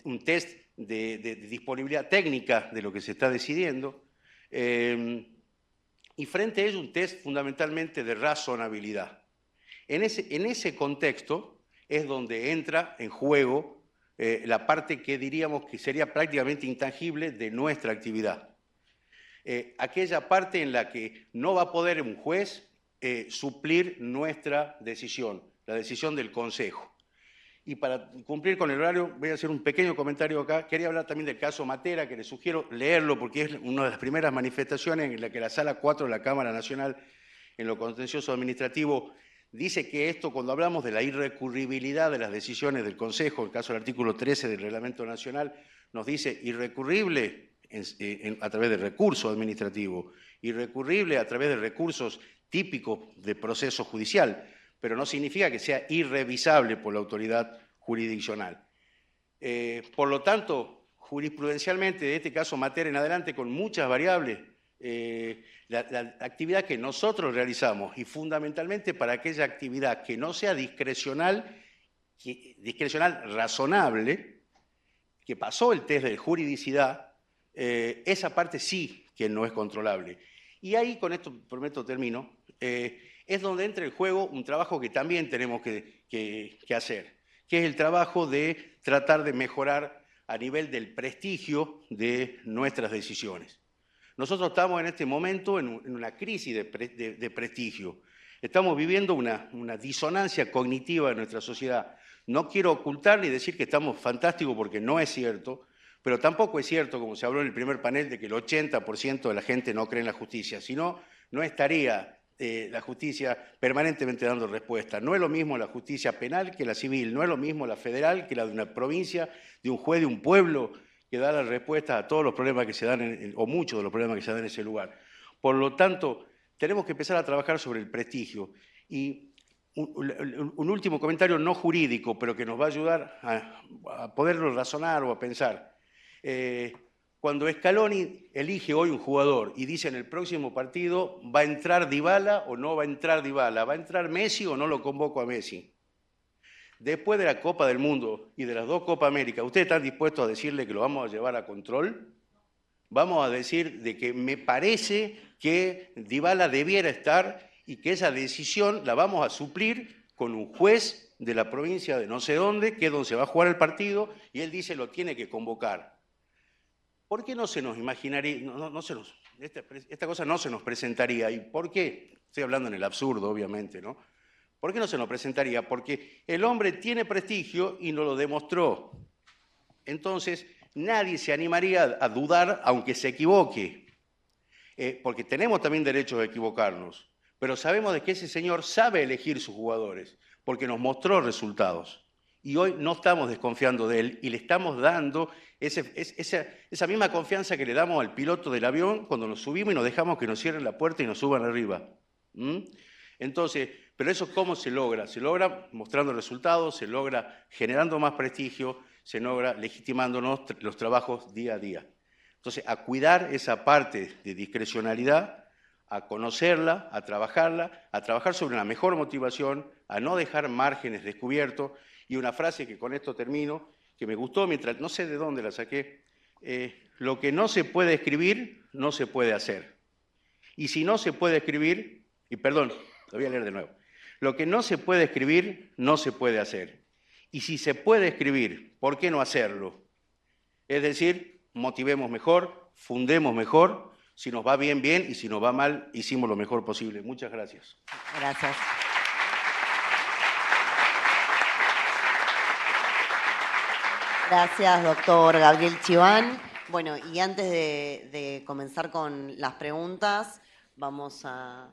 un test de disponibilidad técnica de lo que se está decidiendo, y frente a ello un test fundamentalmente de razonabilidad. En ese contexto es donde entra en juego la parte que diríamos que sería prácticamente intangible de nuestra actividad. Aquella parte en la que no va a poder un juez suplir nuestra decisión, la decisión del Consejo. Y para cumplir con el horario, voy a hacer un pequeño comentario acá. Quería hablar también del caso Matera, que les sugiero leerlo porque es una de las primeras manifestaciones en la que la Sala 4 de la Cámara Nacional, en lo contencioso administrativo, dice que esto, cuando hablamos de la irrecurribilidad de las decisiones del Consejo, en el caso del artículo 13 del Reglamento Nacional, nos dice irrecurrible a través de recurso administrativo, irrecurrible a través de recursos típicos de proceso judicial, pero no significa que sea irrevisable por la autoridad jurisdiccional. Por lo tanto, jurisprudencialmente, de este caso Matera en adelante, con muchas variables, la actividad que nosotros realizamos, y fundamentalmente para aquella actividad que no sea discrecional razonable, que pasó el test de juridicidad, esa parte sí que no es controlable. Y ahí, con esto prometo termino, es donde entra en juego un trabajo que también tenemos que hacer, que es el trabajo de tratar de mejorar a nivel del prestigio de nuestras decisiones. Nosotros estamos en este momento en una crisis de prestigio. Estamos viviendo una disonancia cognitiva en nuestra sociedad. No quiero ocultar ni decir que estamos fantásticos porque no es cierto, pero tampoco es cierto, como se habló en el primer panel, de que el 80% de la gente no cree en la justicia, sino no estaría la justicia permanentemente dando respuesta. No es lo mismo la justicia penal que la civil, no es lo mismo la federal que la de una provincia, de un juez de un pueblo que da la respuesta a todos los problemas que se dan, o muchos de los problemas que se dan en ese lugar. Por lo tanto, tenemos que empezar a trabajar sobre el prestigio. Y un último comentario no jurídico, pero que nos va a ayudar a poderlo razonar o a pensar. Cuando Scaloni elige hoy un jugador y dice en el próximo partido va a entrar Dybala o no va a entrar Dybala, va a entrar Messi o no lo convoco a Messi. Después de la Copa del Mundo y de las 2 Copa América, ¿ustedes están dispuestos a decirle que lo vamos a llevar a control? Vamos a decir de que me parece que Dybala debiera estar y que esa decisión la vamos a suplir con un juez de la provincia de no sé dónde, que es donde se va a jugar el partido, y él dice lo tiene que convocar. ¿Por qué no se nos imaginaría, esta cosa no se nos presentaría? ¿Y por qué? Estoy hablando en el absurdo, obviamente, ¿no? ¿Por qué no se nos presentaría? Porque el hombre tiene prestigio y nos lo demostró. Entonces, nadie se animaría a dudar aunque se equivoque, porque tenemos también derecho a equivocarnos, pero sabemos de que ese señor sabe elegir sus jugadores, porque nos mostró resultados. Y hoy no estamos desconfiando de él y le estamos dando esa misma confianza que le damos al piloto del avión cuando nos subimos y nos dejamos que nos cierren la puerta y nos suban arriba. Entonces, Pero eso, ¿cómo se logra? Se logra mostrando resultados, se logra generando más prestigio, se logra legitimándonos los trabajos día a día. Entonces, a cuidar esa parte de discrecionalidad, a conocerla, a trabajar sobre una mejor motivación, a no dejar márgenes descubiertos. Y una frase que con esto termino, que me gustó mientras, no sé de dónde la saqué, lo que no se puede escribir, no se puede hacer. Y si no se puede escribir, y perdón, lo voy a leer de nuevo, lo que no se puede escribir, no se puede hacer. Y si se puede escribir, ¿por qué no hacerlo? Es decir, motivemos mejor, fundemos mejor, si nos va bien, bien, y si nos va mal, hicimos lo mejor posible. Muchas gracias. Gracias. Gracias, doctor Gabriel Chiván. Bueno, y antes de comenzar con las preguntas, vamos a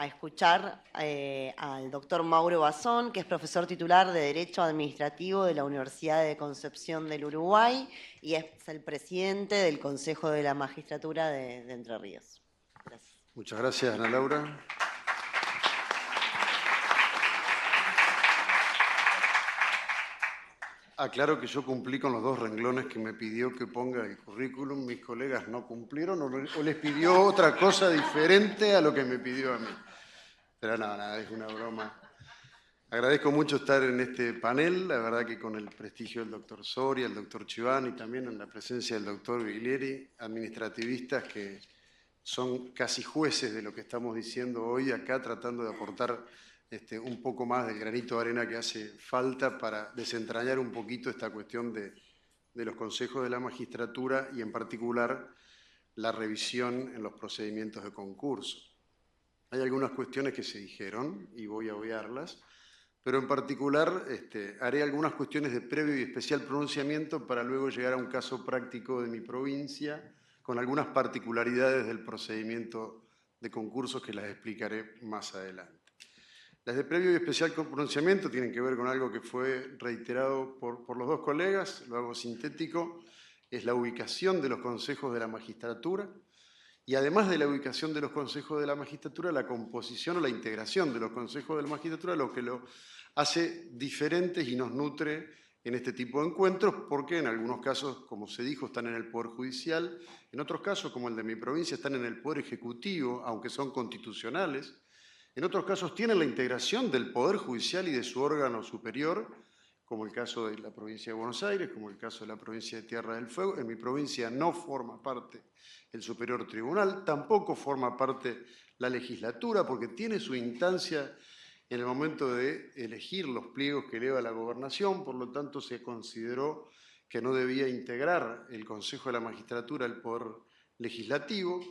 escuchar al doctor Mauro Bazón, que es profesor titular de Derecho Administrativo de la Universidad de Concepción del Uruguay y es el presidente del Consejo de la Magistratura de Entre Ríos. Gracias. Muchas gracias, Ana Laura. Aclaro que yo cumplí con los 2 renglones que me pidió que ponga el currículum. Mis colegas no cumplieron o les pidió otra cosa diferente a lo que me pidió a mí. Pero nada, es una broma. Agradezco mucho estar en este panel, la verdad que con el prestigio del doctor Soria, el doctor Chiván y también en la presencia del doctor Viglieri, administrativistas que son casi jueces de lo que estamos diciendo hoy acá, tratando de aportar un poco más del granito de arena que hace falta para desentrañar un poquito esta cuestión de los consejos de la magistratura y en particular la revisión en los procedimientos de concurso. Hay algunas cuestiones que se dijeron y voy a obviarlas, pero en particular haré algunas cuestiones de previo y especial pronunciamiento para luego llegar a un caso práctico de mi provincia con algunas particularidades del procedimiento de concursos que las explicaré más adelante. Las de previo y especial pronunciamiento tienen que ver con algo que fue reiterado por los 2 colegas, lo hago sintético, es la ubicación de los consejos de la magistratura y además de la ubicación de los consejos de la magistratura, la composición o la integración de los consejos de la magistratura, lo que lo hace diferentes y nos nutre en este tipo de encuentros, porque en algunos casos, como se dijo, están en el Poder Judicial, en otros casos, como el de mi provincia, están en el Poder Ejecutivo, aunque son constitucionales. En otros casos tienen la integración del Poder Judicial y de su órgano superior, como el caso de la provincia de Buenos Aires, como el caso de la provincia de Tierra del Fuego. En mi provincia no forma parte el Superior Tribunal, tampoco forma parte la legislatura, porque tiene su instancia en el momento de elegir los pliegos que eleva la gobernación, por lo tanto se consideró que no debía integrar el Consejo de la Magistratura al Poder Legislativo.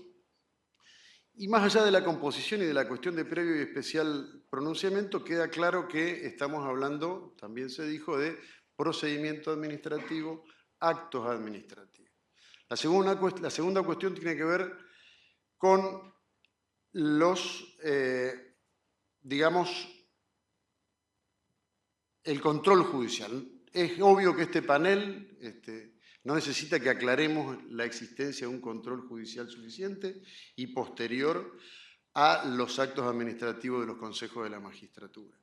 Y más allá de la composición y de la cuestión de previo y especial pronunciamiento, queda claro que estamos hablando, también se dijo, de procedimiento administrativo, actos administrativos. La segunda cuestión tiene que ver con los, digamos, el control judicial. Es obvio que este panel no necesita que aclaremos la existencia de un control judicial suficiente y posterior a los actos administrativos de los consejos de la magistratura.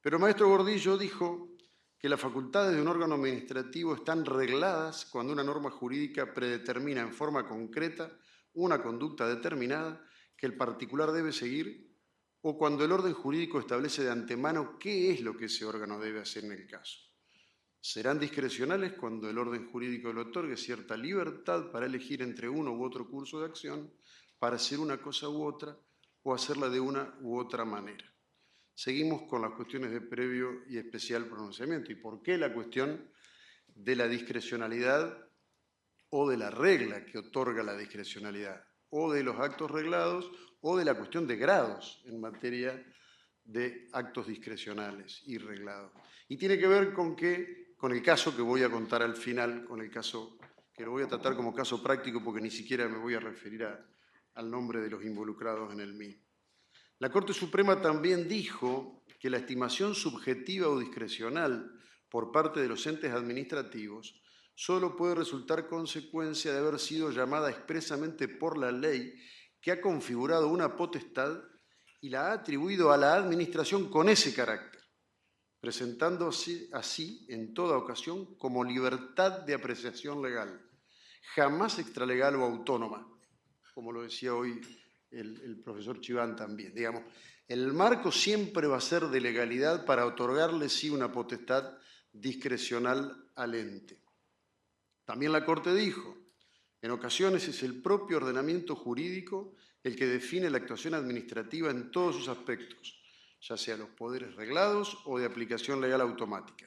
Pero el maestro Gordillo dijo que las facultades de un órgano administrativo están regladas cuando una norma jurídica predetermina en forma concreta una conducta determinada que el particular debe seguir o cuando el orden jurídico establece de antemano qué es lo que ese órgano debe hacer en el caso. Serán discrecionales cuando el orden jurídico le otorgue cierta libertad para elegir entre uno u otro curso de acción para hacer una cosa u otra o hacerla de una u otra manera. Seguimos con las cuestiones de previo y especial pronunciamiento. ¿Y por qué la cuestión de la discrecionalidad o de la regla que otorga la discrecionalidad? O de los actos reglados o de la cuestión de grados en materia de actos discrecionales y reglados. Y tiene que ver con el caso que voy a contar al final, con el caso que lo voy a tratar como caso práctico porque ni siquiera me voy a referir al nombre de los involucrados en el mismo. La Corte Suprema también dijo que la estimación subjetiva o discrecional por parte de los entes administrativos solo puede resultar consecuencia de haber sido llamada expresamente por la ley que ha configurado una potestad y la ha atribuido a la Administración con ese carácter, presentándose así en toda ocasión como libertad de apreciación legal, jamás extralegal o autónoma, como lo decía hoy el profesor Chiván también. Digamos, el marco siempre va a ser de legalidad para otorgarle sí una potestad discrecional al ente. También la Corte dijo, en ocasiones es el propio ordenamiento jurídico el que define la actuación administrativa en todos sus aspectos, ya sea los poderes reglados o de aplicación legal automática.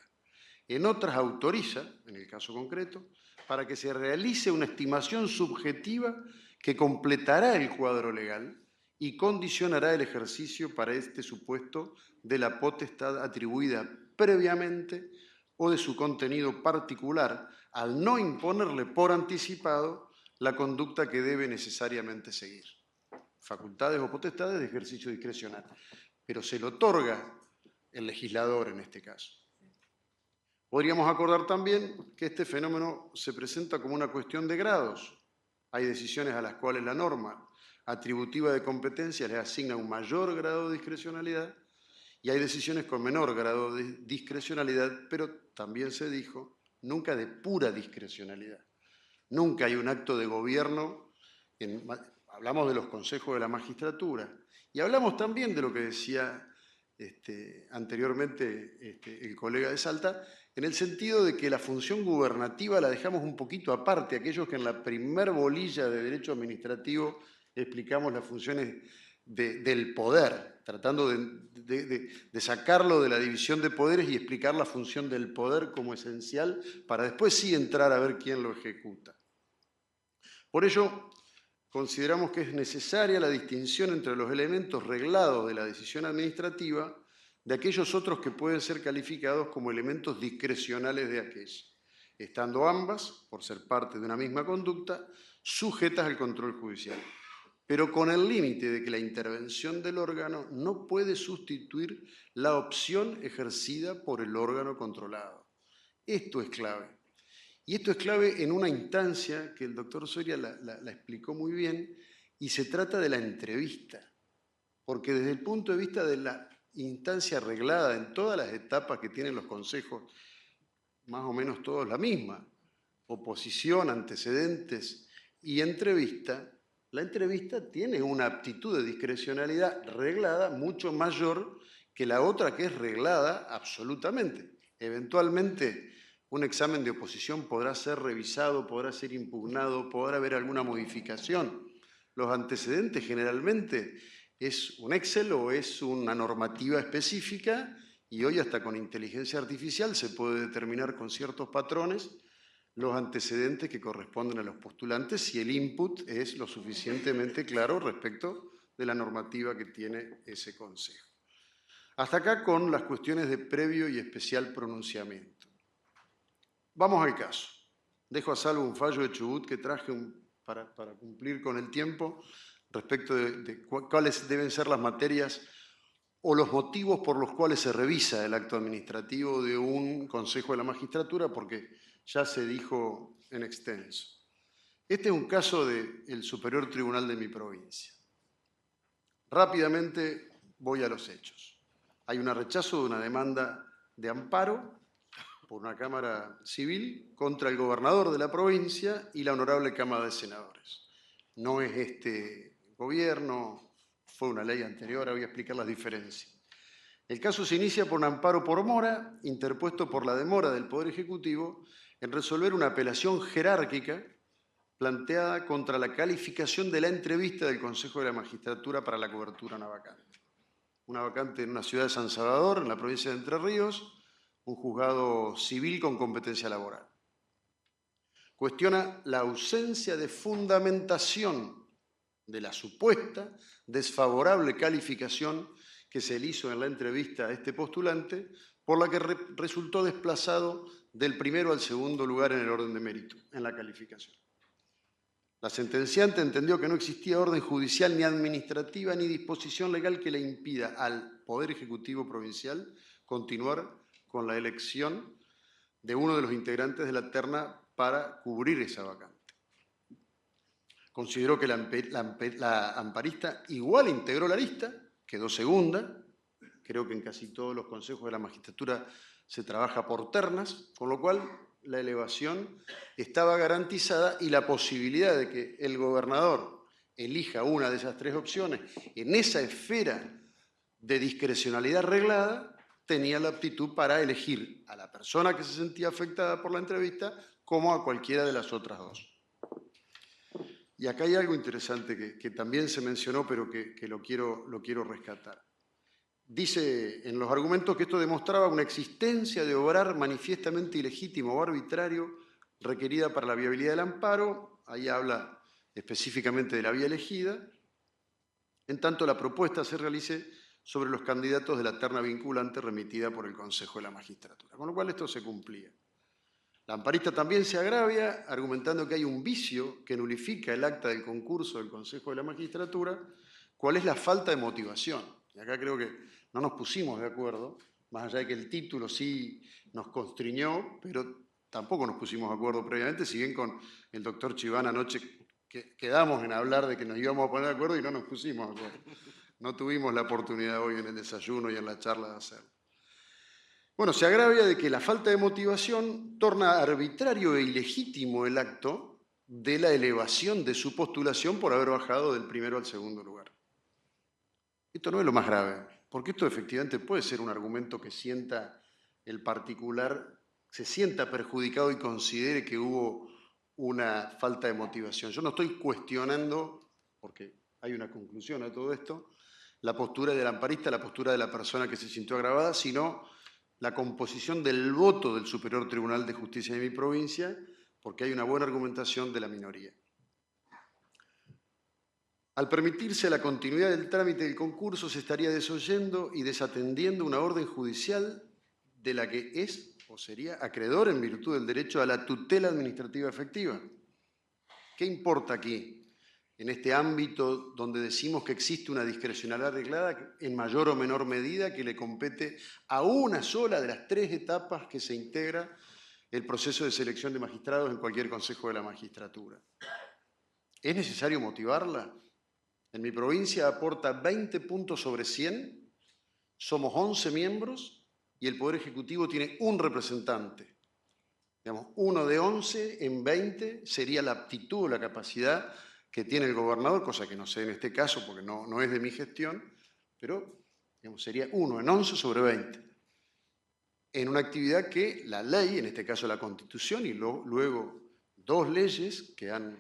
En otras autoriza, en el caso concreto, para que se realice una estimación subjetiva que completará el cuadro legal y condicionará el ejercicio para este supuesto de la potestad atribuida previamente o de su contenido particular, al no imponerle por anticipado la conducta que debe necesariamente seguir. Facultades o potestades de ejercicio discrecional. Pero se le otorga el legislador en este caso. Podríamos acordar también que este fenómeno se presenta como una cuestión de grados. Hay decisiones a las cuales la norma atributiva de competencia les asigna un mayor grado de discrecionalidad y hay decisiones con menor grado de discrecionalidad, pero también se dijo, nunca de pura discrecionalidad. Nunca hay un acto de gobierno, hablamos de los consejos de la magistratura, y hablamos también de lo que decía anteriormente el colega de Salta, en el sentido de que la función gubernativa la dejamos un poquito aparte, aquellos que en la primer bolilla de derecho administrativo explicamos las funciones del poder, tratando de sacarlo de la división de poderes y explicar la función del poder como esencial para después sí entrar a ver quién lo ejecuta. Por ello, consideramos que es necesaria la distinción entre los elementos reglados de la decisión administrativa de aquellos otros que pueden ser calificados como elementos discrecionales de aquella, estando ambas, por ser parte de una misma conducta, sujetas al control judicial, pero con el límite de que la intervención del órgano no puede sustituir la opción ejercida por el órgano controlado. Esto es clave. Y esto es clave en una instancia que el doctor Soria la explicó muy bien, y se trata de la entrevista. Porque desde el punto de vista de la instancia arreglada en todas las etapas que tienen los consejos, más o menos todos la misma, oposición, antecedentes y entrevista, la entrevista tiene una aptitud de discrecionalidad reglada mucho mayor que la otra que es reglada absolutamente. Eventualmente, un examen de oposición podrá ser revisado, podrá ser impugnado, podrá haber alguna modificación. Los antecedentes generalmente es un Excel o es una normativa específica y hoy hasta con inteligencia artificial se puede determinar con ciertos patrones los antecedentes que corresponden a los postulantes si el input es lo suficientemente claro respecto de la normativa que tiene ese consejo. Hasta acá con las cuestiones de previo y especial pronunciamiento. Vamos al caso. Dejo a salvo un fallo de Chubut que traje para cumplir con el tiempo respecto de cuáles deben ser las materias o los motivos por los cuales se revisa el acto administrativo de un consejo de la magistratura, porque ya se dijo en extenso. Este es un caso del Superior Tribunal de mi provincia. Rápidamente voy a los hechos. Hay un rechazo de una demanda de amparo por una Cámara Civil contra el gobernador de la provincia y la Honorable Cámara de Senadores. No es este gobierno, fue una ley anterior, voy a explicar las diferencias. El caso se inicia por un amparo por mora, interpuesto por la demora del Poder Ejecutivo en resolver una apelación jerárquica planteada contra la calificación de la entrevista del Consejo de la Magistratura para la cobertura de una vacante. Una vacante en una ciudad de San Salvador, en la provincia de Entre Ríos, un juzgado civil con competencia laboral. Cuestiona la ausencia de fundamentación de la supuesta desfavorable calificación que se le hizo en la entrevista a este postulante, por la que resultó desplazado del primero al segundo lugar en el orden de mérito, en la calificación. La sentenciante entendió que no existía orden judicial ni administrativa ni disposición legal que le impida al Poder Ejecutivo Provincial continuar con la elección de uno de los integrantes de la terna para cubrir esa vacante. Consideró que la amparista igual integró la lista quedó segunda. Creo que en casi todos los consejos de la magistratura se trabaja por ternas, con lo cual la elevación estaba garantizada y la posibilidad de que el gobernador elija una de esas tres opciones en esa esfera de discrecionalidad reglada, tenía la aptitud para elegir a la persona que se sentía afectada por la entrevista como a cualquiera de las otras dos. Y acá hay algo interesante que también se mencionó, pero que lo quiero rescatar. Dice en los argumentos que esto demostraba una existencia de obrar manifiestamente ilegítimo o arbitrario requerida para la viabilidad del amparo. Ahí habla específicamente de la vía elegida. En tanto, la propuesta se realice sobre los candidatos de la terna vinculante remitida por el Consejo de la Magistratura. Con lo cual esto se cumplía. La amparista también se agravia argumentando que hay un vicio que nulifica el acta del concurso del Consejo de la Magistratura. ¿Cuál es la falta de motivación? Y acá creo que no nos pusimos de acuerdo, más allá de que el título sí nos constriñó, pero tampoco nos pusimos de acuerdo previamente, si bien con el doctor Chiván anoche quedamos en hablar de que nos íbamos a poner de acuerdo y no nos pusimos de acuerdo. No tuvimos la oportunidad hoy en el desayuno y en la charla de hacerlo. Bueno, se agravia de que la falta de motivación torna arbitrario e ilegítimo el acto de la elevación de su postulación por haber bajado del primero al segundo lugar. Esto no es lo más grave, porque esto efectivamente puede ser un argumento que sienta el particular, se sienta perjudicado y considere que hubo una falta de motivación. Yo no estoy cuestionando, porque hay una conclusión a todo esto, la postura del amparista, la postura de la persona que se sintió agravada, sino la composición del voto del Superior Tribunal de Justicia de mi provincia, porque hay una buena argumentación de la minoría. Al permitirse la continuidad del trámite del concurso, se estaría desoyendo y desatendiendo una orden judicial de la que es o sería acreedor en virtud del derecho a la tutela administrativa efectiva. ¿Qué importa aquí, en este ámbito donde decimos que existe una discrecionalidad arreglada en mayor o menor medida que le compete a una sola de las tres etapas que se integra el proceso de selección de magistrados en cualquier consejo de la magistratura? ¿Es necesario motivarla? En mi provincia aporta 20 puntos sobre 100, somos 11 miembros y el Poder Ejecutivo tiene un representante. Digamos, 1 de 11 en 20 sería la aptitud o la capacidad que tiene el gobernador, cosa que no sé en este caso porque no es de mi gestión, pero digamos, sería 1 en 11 sobre 20. En una actividad que la ley, en este caso la Constitución y luego dos leyes que han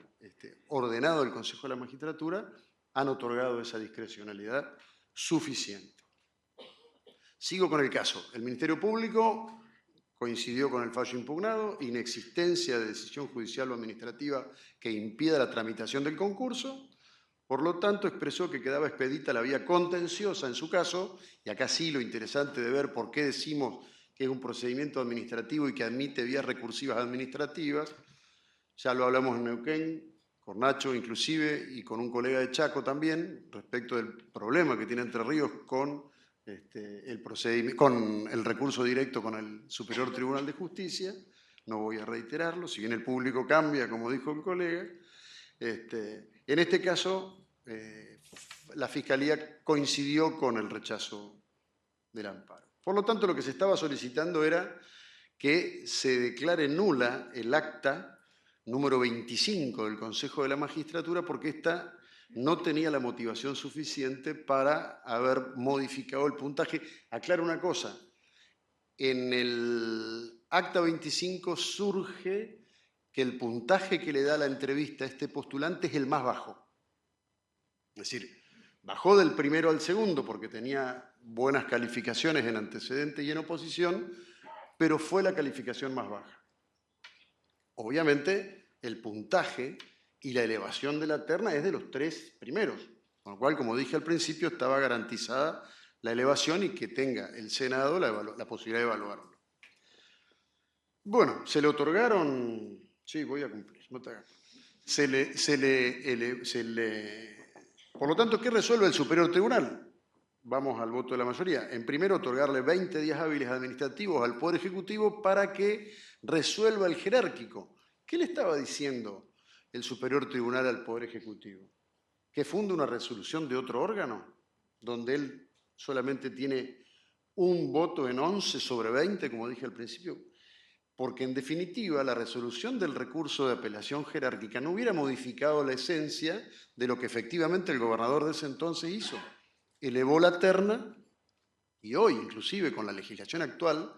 ordenado el Consejo de la Magistratura, han otorgado esa discrecionalidad suficiente. Sigo con el caso. El Ministerio Público coincidió con el fallo impugnado, inexistencia de decisión judicial o administrativa que impida la tramitación del concurso, por lo tanto expresó que quedaba expedita la vía contenciosa en su caso, y acá sí lo interesante de ver por qué decimos que es un procedimiento administrativo y que admite vías recursivas administrativas, ya lo hablamos en Neuquén, con Nacho inclusive y con un colega de Chaco también, respecto del problema que tiene Entre Ríos con el recurso directo con el Superior Tribunal de Justicia. No voy a reiterarlo, si bien el público cambia, como dijo el colega. En este caso, la Fiscalía coincidió con el rechazo del amparo. Por lo tanto, lo que se estaba solicitando era que se declare nula el acta número 25 del Consejo de la Magistratura porque ésta no tenía la motivación suficiente para haber modificado el puntaje. Aclaro una cosa, en el acta 25 surge que el puntaje que le da la entrevista a este postulante es el más bajo. Es decir, bajó del primero al segundo porque tenía buenas calificaciones en antecedente y en oposición, pero fue la calificación más baja. Obviamente, el puntaje y la elevación de la terna es de los tres primeros, con lo cual, como dije al principio, estaba garantizada la elevación y que tenga el Senado la posibilidad de evaluarlo. Bueno, se le otorgaron... Sí, voy a cumplir, no te hagas. Por lo tanto, ¿qué resuelve el Superior Tribunal? Vamos al voto de la mayoría. En primero, otorgarle 20 días hábiles administrativos al Poder Ejecutivo para que resuelva el jerárquico. ¿Qué le estaba diciendo el Superior Tribunal al Poder Ejecutivo? ¿Que funde una resolución de otro órgano? donde él solamente tiene un voto en 11 sobre 20, como dije al principio, porque en definitiva la resolución del recurso de apelación jerárquica no hubiera modificado la esencia de lo que efectivamente el gobernador de ese entonces hizo. Elevó la terna y hoy, inclusive con la legislación actual,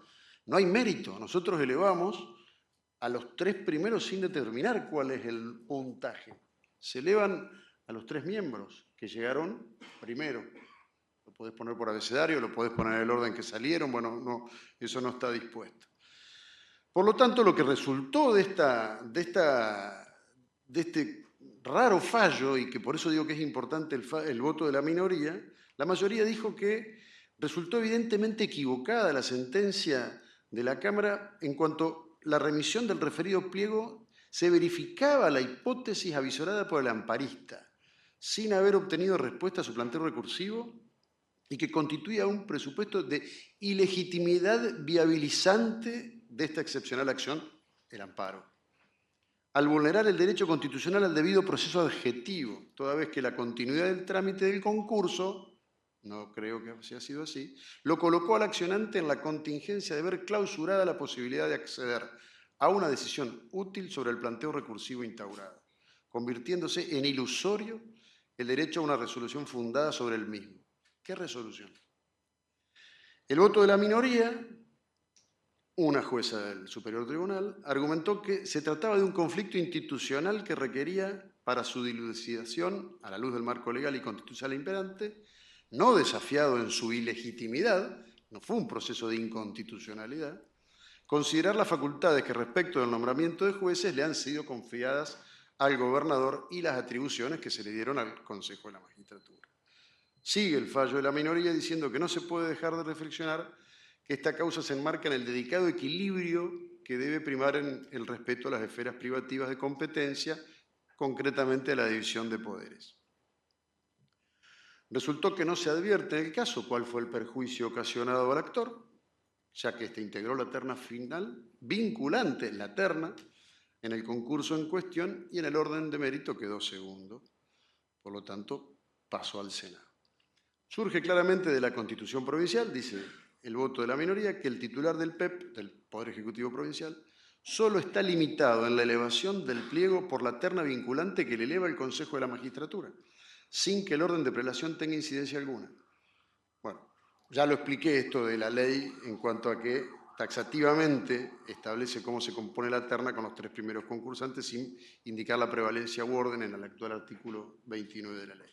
no hay mérito. Nosotros elevamos a los 3 primeros sin determinar cuál es el puntaje. Se elevan a los 3 miembros que llegaron primero. Lo podés poner por abecedario, lo podés poner en el orden que salieron, bueno, no, eso no está dispuesto. Por lo tanto, lo que resultó de este raro fallo, y que por eso digo que es importante el voto de la minoría, la mayoría dijo que resultó evidentemente equivocada la sentencia de la Cámara en cuanto la remisión del referido pliego se verificaba la hipótesis avisorada por el amparista, sin haber obtenido respuesta a su planteo recursivo, y que constituía un presupuesto de ilegitimidad viabilizante de esta excepcional acción, el amparo, al vulnerar el derecho constitucional al debido proceso adjetivo, toda vez que la continuidad del trámite del concurso, no creo que haya sido así, lo colocó al accionante en la contingencia de ver clausurada la posibilidad de acceder a una decisión útil sobre el planteo recursivo instaurado, convirtiéndose en ilusorio el derecho a una resolución fundada sobre el mismo. ¿Qué resolución? El voto de la minoría, una jueza del Superior Tribunal, argumentó que se trataba de un conflicto institucional que requería, para su dilucidación a la luz del marco legal y constitucional imperante, no desafiado en su ilegitimidad, no fue un proceso de inconstitucionalidad, considerar las facultades que respecto del nombramiento de jueces le han sido confiadas al gobernador y las atribuciones que se le dieron al Consejo de la Magistratura. Sigue el fallo de la minoría diciendo que no se puede dejar de reflexionar que esta causa se enmarca en el delicado equilibrio que debe primar en el respeto a las esferas privativas de competencia, concretamente a la división de poderes. Resultó que no se advierte en el caso cuál fue el perjuicio ocasionado al actor, ya que éste integró la terna final, vinculante la terna, en el concurso en cuestión y en el orden de mérito quedó segundo. Por lo tanto, pasó al Senado. Surge claramente de la Constitución Provincial, dice el voto de la minoría, que el titular del PEP, del Poder Ejecutivo Provincial, solo está limitado en la elevación del pliego por la terna vinculante que le eleva el Consejo de la Magistratura, sin que el orden de prelación tenga incidencia alguna. Bueno, ya lo expliqué esto de la ley en cuanto a que taxativamente establece cómo se compone la terna con los 3 primeros concursantes sin indicar la prevalencia u orden en el actual artículo 29 de la ley.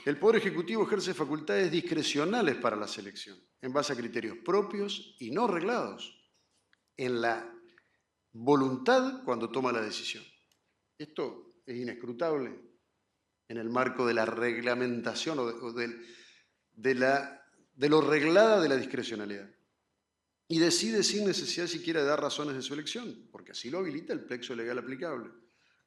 El Poder Ejecutivo ejerce facultades discrecionales para la selección, en base a criterios propios y no reglados, en la voluntad cuando toma la decisión. Esto es inescrutable en el marco de la reglamentación o de lo reglada de la discrecionalidad. Y decide sin necesidad siquiera de dar razones de su elección, porque así lo habilita el plexo legal aplicable,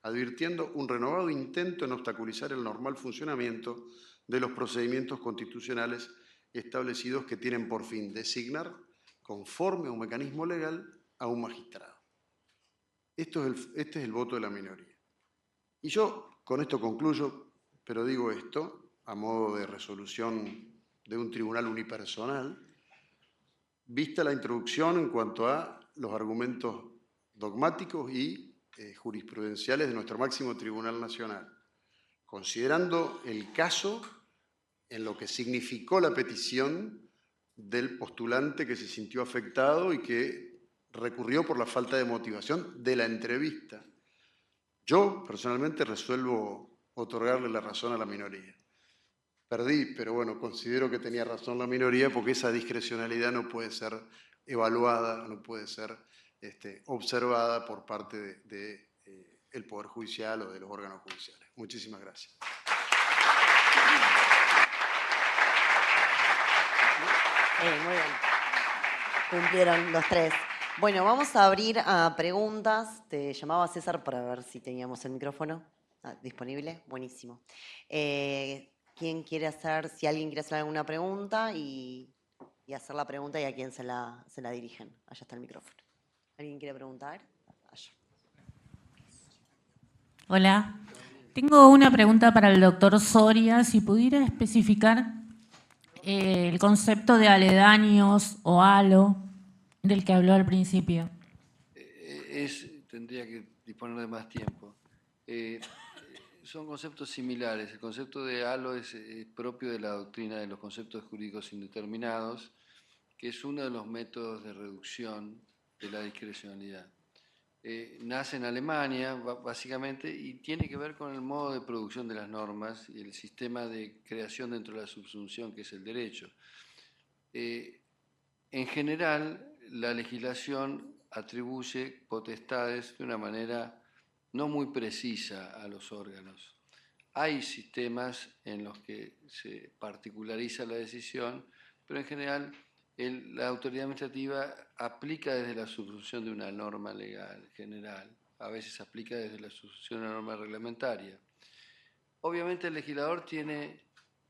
advirtiendo un renovado intento en obstaculizar el normal funcionamiento de los procedimientos constitucionales establecidos que tienen por fin designar, conforme a un mecanismo legal, a un magistrado. Este es el voto de la minoría. Y yo con esto concluyo, pero digo esto a modo de resolución de un tribunal unipersonal, vista la introducción en cuanto a los argumentos dogmáticos y jurisprudenciales de nuestro máximo Tribunal Nacional, considerando el caso en lo que significó la petición del postulante que se sintió afectado y que recurrió por la falta de motivación de la entrevista. Yo, personalmente, resuelvo otorgarle la razón a la minoría. Perdí, pero bueno, considero que tenía razón la minoría porque esa discrecionalidad no puede ser evaluada, no puede ser observada por parte del Poder Judicial o de los órganos judiciales. Muchísimas gracias. Muy bien. Cumplieron los 3. Bueno, vamos a abrir a preguntas. Te llamaba César para ver si teníamos el micrófono disponible. Buenísimo. ¿Quién quiere hacer, si alguien quiere hacer alguna pregunta y hacer la pregunta y a quién se la dirigen? Allá está el micrófono. ¿Alguien quiere preguntar? Allá. Hola. Tengo una pregunta para el doctor Soria, si pudiera especificar el concepto de aledaños o halo del que habló al principio. Tendría que disponer de más tiempo. Son conceptos similares. El concepto de halo es propio de la doctrina de los conceptos jurídicos indeterminados, que es uno de los métodos de reducción de la discrecionalidad. Nace en Alemania, básicamente, y tiene que ver con el modo de producción de las normas y el sistema de creación dentro de la subsunción, que es el derecho. En general, la legislación atribuye potestades de una manera no muy precisa a los órganos. Hay sistemas en los que se particulariza la decisión, pero en general la autoridad administrativa aplica desde la subsunción de una norma legal general, a veces aplica desde la subsunción de una norma reglamentaria. Obviamente el legislador tiene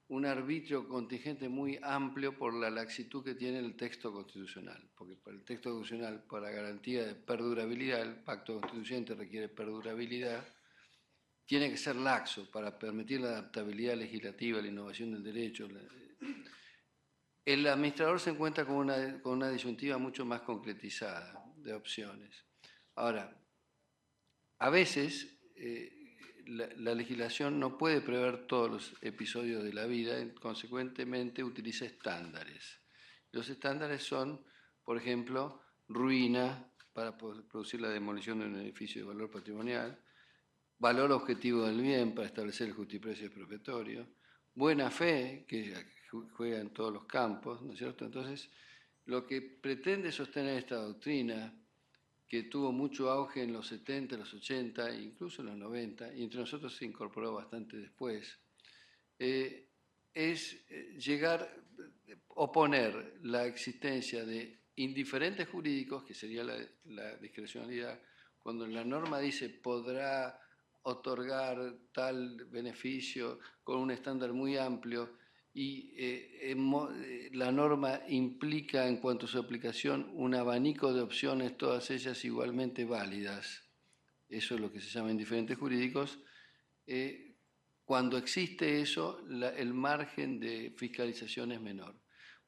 un arbitrio contingente muy amplio por la laxitud que tiene el texto constitucional, porque para el texto constitucional, para garantía de perdurabilidad, el pacto constituyente requiere perdurabilidad, tiene que ser laxo para permitir la adaptabilidad legislativa, la innovación del derecho. El administrador se encuentra con una disyuntiva mucho más concretizada de opciones. Ahora, a veces la legislación no puede prever todos los episodios de la vida, consecuentemente utiliza estándares. Los estándares son, por ejemplo, ruina para producir la demolición de un edificio de valor patrimonial, valor objetivo del bien para establecer el justiprecio expropiatorio, buena fe, que juega en todos los campos, ¿no es cierto? Entonces, lo que pretende sostener esta doctrina, que tuvo mucho auge en los 70, los 80, incluso en los 90, y entre nosotros se incorporó bastante después, es oponer la existencia de indiferentes jurídicos, que sería la discrecionalidad, cuando la norma dice podrá otorgar tal beneficio con un estándar muy amplio, y la norma implica en cuanto a su aplicación un abanico de opciones, todas ellas igualmente válidas. Eso es lo que se llama indiferentes jurídicos. Cuando existe eso, el margen de fiscalización es menor.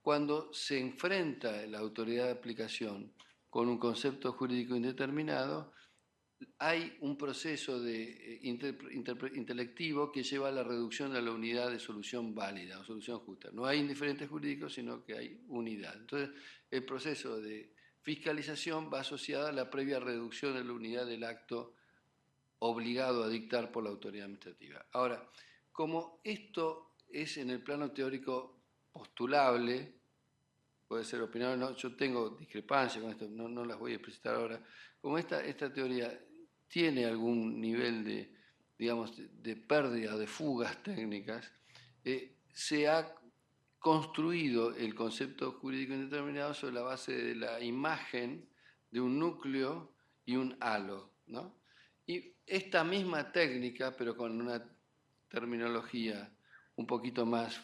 Cuando se enfrenta la autoridad de aplicación con un concepto jurídico indeterminado, hay un proceso intelectivo que lleva a la reducción de la unidad de solución válida o solución justa. No hay indiferentes jurídicos, sino que hay unidad. Entonces, el proceso de fiscalización va asociado a la previa reducción de la unidad del acto obligado a dictar por la autoridad administrativa. Ahora, como esto es en el plano teórico postulable, puede ser opinable, no, yo tengo discrepancias con esto, no las voy a explicitar ahora. Como esta teoría tiene algún nivel de, digamos, de pérdida, de fugas técnicas, se ha construido el concepto jurídico indeterminado sobre la base de la imagen de un núcleo y un halo, ¿no? Y esta misma técnica, pero con una terminología un poquito más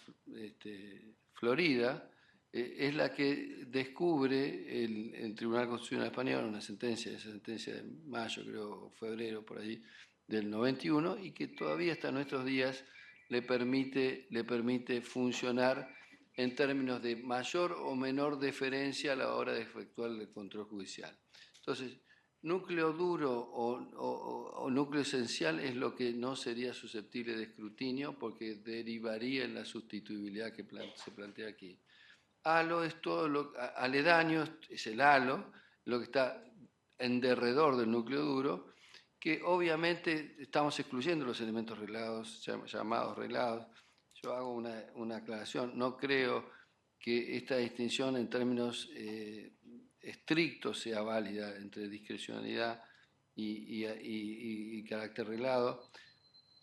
florida, es la que descubre el Tribunal Constitucional Español, esa sentencia de mayo, creo, febrero, por allí, del 91, y que todavía hasta nuestros días le permite funcionar en términos de mayor o menor deferencia a la hora de efectuar el control judicial. Entonces, núcleo duro o núcleo esencial es lo que no sería susceptible de escrutinio porque derivaría en la sustituibilidad que se plantea aquí. Halo es todo aledaño, es el halo, lo que está en derredor del núcleo duro, que obviamente estamos excluyendo los elementos reglados, llamados reglados. Yo hago una aclaración, no creo que esta distinción en términos estrictos sea válida entre discrecionalidad y carácter reglado.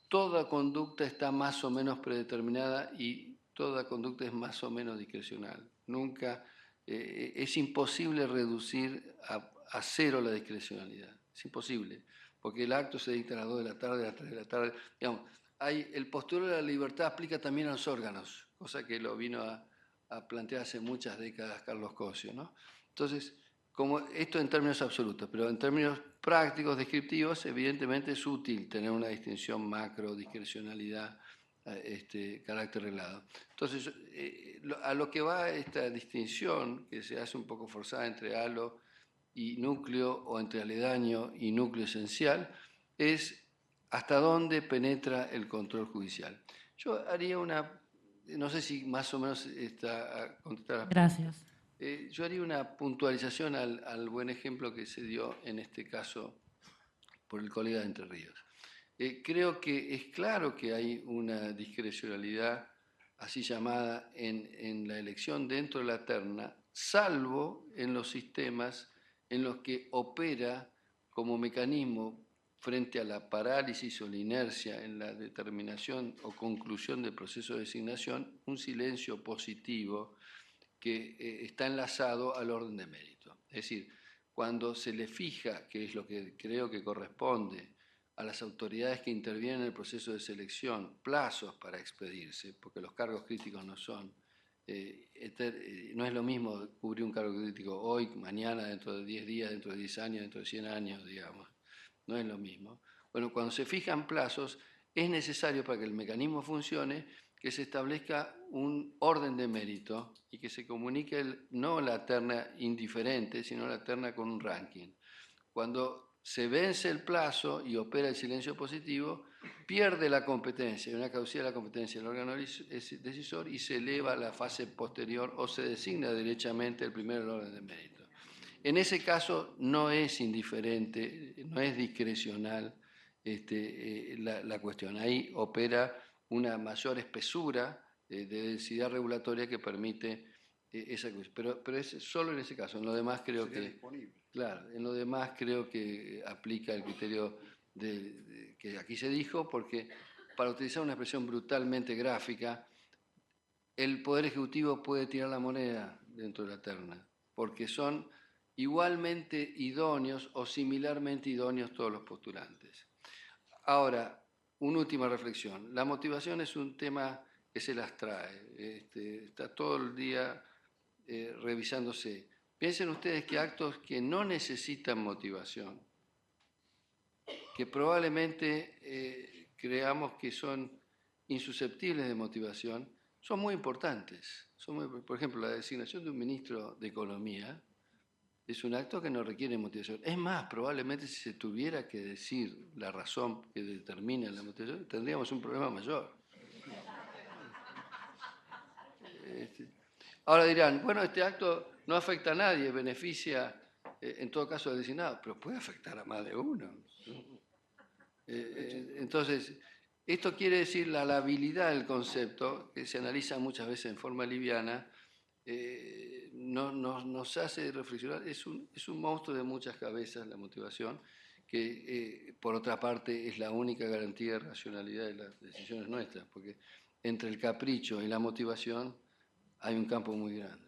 Toda conducta está más o menos predeterminada y toda conducta es más o menos discrecional. Nunca es imposible reducir a cero la discrecionalidad. Es imposible, porque el acto se dicta a las 2 de la tarde, a las 3 de la tarde. Digamos, el postulado de la libertad aplica también a los órganos, cosa que lo vino a plantear hace muchas décadas Carlos Cosio, ¿no? Entonces, como esto en términos absolutos, pero en términos prácticos, descriptivos, evidentemente es útil tener una distinción macro, discrecionalidad, carácter reglado. Entonces, a lo que va esta distinción, que se hace un poco forzada entre halo y núcleo, o entre aledaño y núcleo esencial, es hasta dónde penetra el control judicial. Yo haría no sé si más o menos está contestada. Gracias. Yo haría una puntualización al buen ejemplo que se dio en este caso por el colega de Entre Ríos. Creo que es claro que hay una discrecionalidad así llamada en la elección dentro de la terna, salvo en los sistemas en los que opera como mecanismo frente a la parálisis o la inercia en la determinación o conclusión del proceso de designación, un silencio positivo que está enlazado al orden de mérito. Es decir, cuando se le fija, que es lo que creo que corresponde a las autoridades que intervienen en el proceso de selección, plazos para expedirse, porque los cargos críticos no son, no es lo mismo cubrir un cargo crítico hoy, mañana, dentro de 10 días, dentro de 10 años, dentro de 100 años, digamos. No es lo mismo. Bueno, cuando se fijan plazos, es necesario para que el mecanismo funcione que se establezca un orden de mérito y que se comunique no la terna indiferente, sino la terna con un ranking. Cuando se vence el plazo y opera el silencio positivo, pierde la competencia, hay una caducidad de la competencia del órgano decisor y se eleva a la fase posterior o se designa derechamente el primero del orden de mérito. En ese caso no es indiferente, no es discrecional la cuestión. Ahí opera una mayor espesura de densidad regulatoria que permite esa cuestión. Pero es solo en ese caso. En lo demás creo en lo demás creo que aplica el criterio que aquí se dijo, porque para utilizar una expresión brutalmente gráfica, el Poder Ejecutivo puede tirar la moneda dentro de la terna, porque son igualmente idóneos o similarmente idóneos todos los postulantes. Ahora, una última reflexión. La motivación es un tema que se las trae, está todo el día revisándose. Piensen ustedes que actos que no necesitan motivación, que probablemente creamos que son insusceptibles de motivación, son muy importantes. Por ejemplo, la designación de un ministro de Economía es un acto que no requiere motivación. Es más, probablemente si se tuviera que decir la razón que determina la motivación, tendríamos un problema mayor. Ahora dirán, bueno, este acto no afecta a nadie, beneficia en todo caso al designado, pero puede afectar a más de uno. Entonces, esto quiere decir la labilidad del concepto, que se analiza muchas veces en forma liviana, nos hace reflexionar. Es un monstruo de muchas cabezas la motivación, que por otra parte es la única garantía de racionalidad de las decisiones nuestras, porque entre el capricho y la motivación hay un campo muy grande.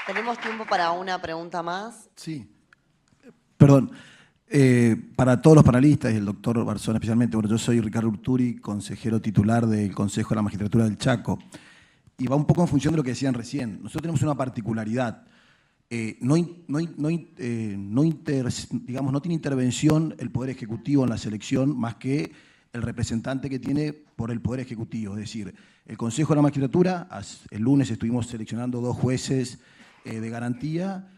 Tenemos tiempo para una pregunta más. Sí. Perdón. Para todos los panelistas y el doctor Barzón especialmente, bueno, yo soy Ricardo Urturi, consejero titular del Consejo de la Magistratura del Chaco, y va un poco en función de lo que decían recién. Nosotros tenemos una particularidad. No tiene intervención el Poder Ejecutivo en la selección más que el representante que tiene por el Poder Ejecutivo. Es decir, el Consejo de la Magistratura, el lunes estuvimos seleccionando 2 jueces de garantía,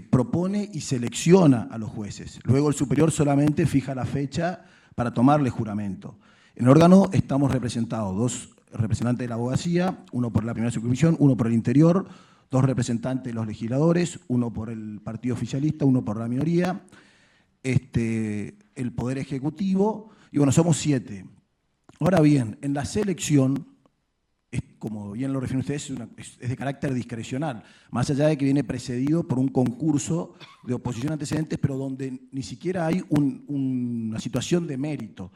propone y selecciona a los jueces. Luego el superior solamente fija la fecha para tomarle juramento. En el órgano estamos representados 2 representantes de la abogacía, uno por la primera circunscripción, uno por el interior, 2 representantes de los legisladores, uno por el partido oficialista, uno por la minoría, el Poder Ejecutivo, y bueno, somos 7. Ahora bien, en la selección, como bien lo refieren ustedes, es de carácter discrecional, más allá de que viene precedido por un concurso de oposición antecedentes, pero donde ni siquiera hay una situación de mérito,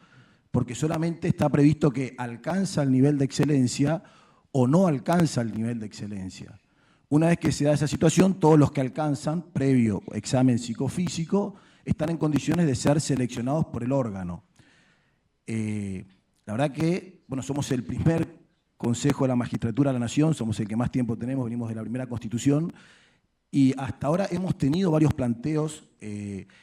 porque solamente está previsto que alcanza el nivel de excelencia o no alcanza el nivel de excelencia. Una vez que se da esa situación, todos los que alcanzan, previo examen psicofísico, están en condiciones de ser seleccionados por el órgano. La verdad que, bueno, somos el primer Consejo de la Magistratura de la Nación, somos el que más tiempo tenemos, venimos de la primera Constitución, y hasta ahora hemos tenido varios planteos,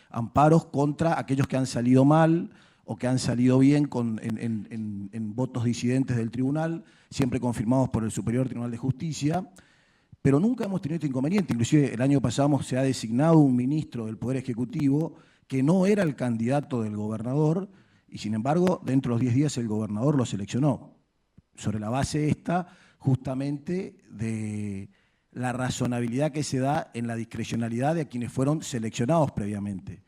amparos contra aquellos que han salido mal o que han salido bien en votos disidentes del tribunal, siempre confirmados por el Superior Tribunal de Justicia, pero nunca hemos tenido este inconveniente. Inclusive el año pasado se ha designado un ministro del Poder Ejecutivo que no era el candidato del gobernador y, sin embargo, dentro de los 10 días el gobernador lo seleccionó, sobre la base esta justamente de la razonabilidad que se da en la discrecionalidad de quienes fueron seleccionados previamente.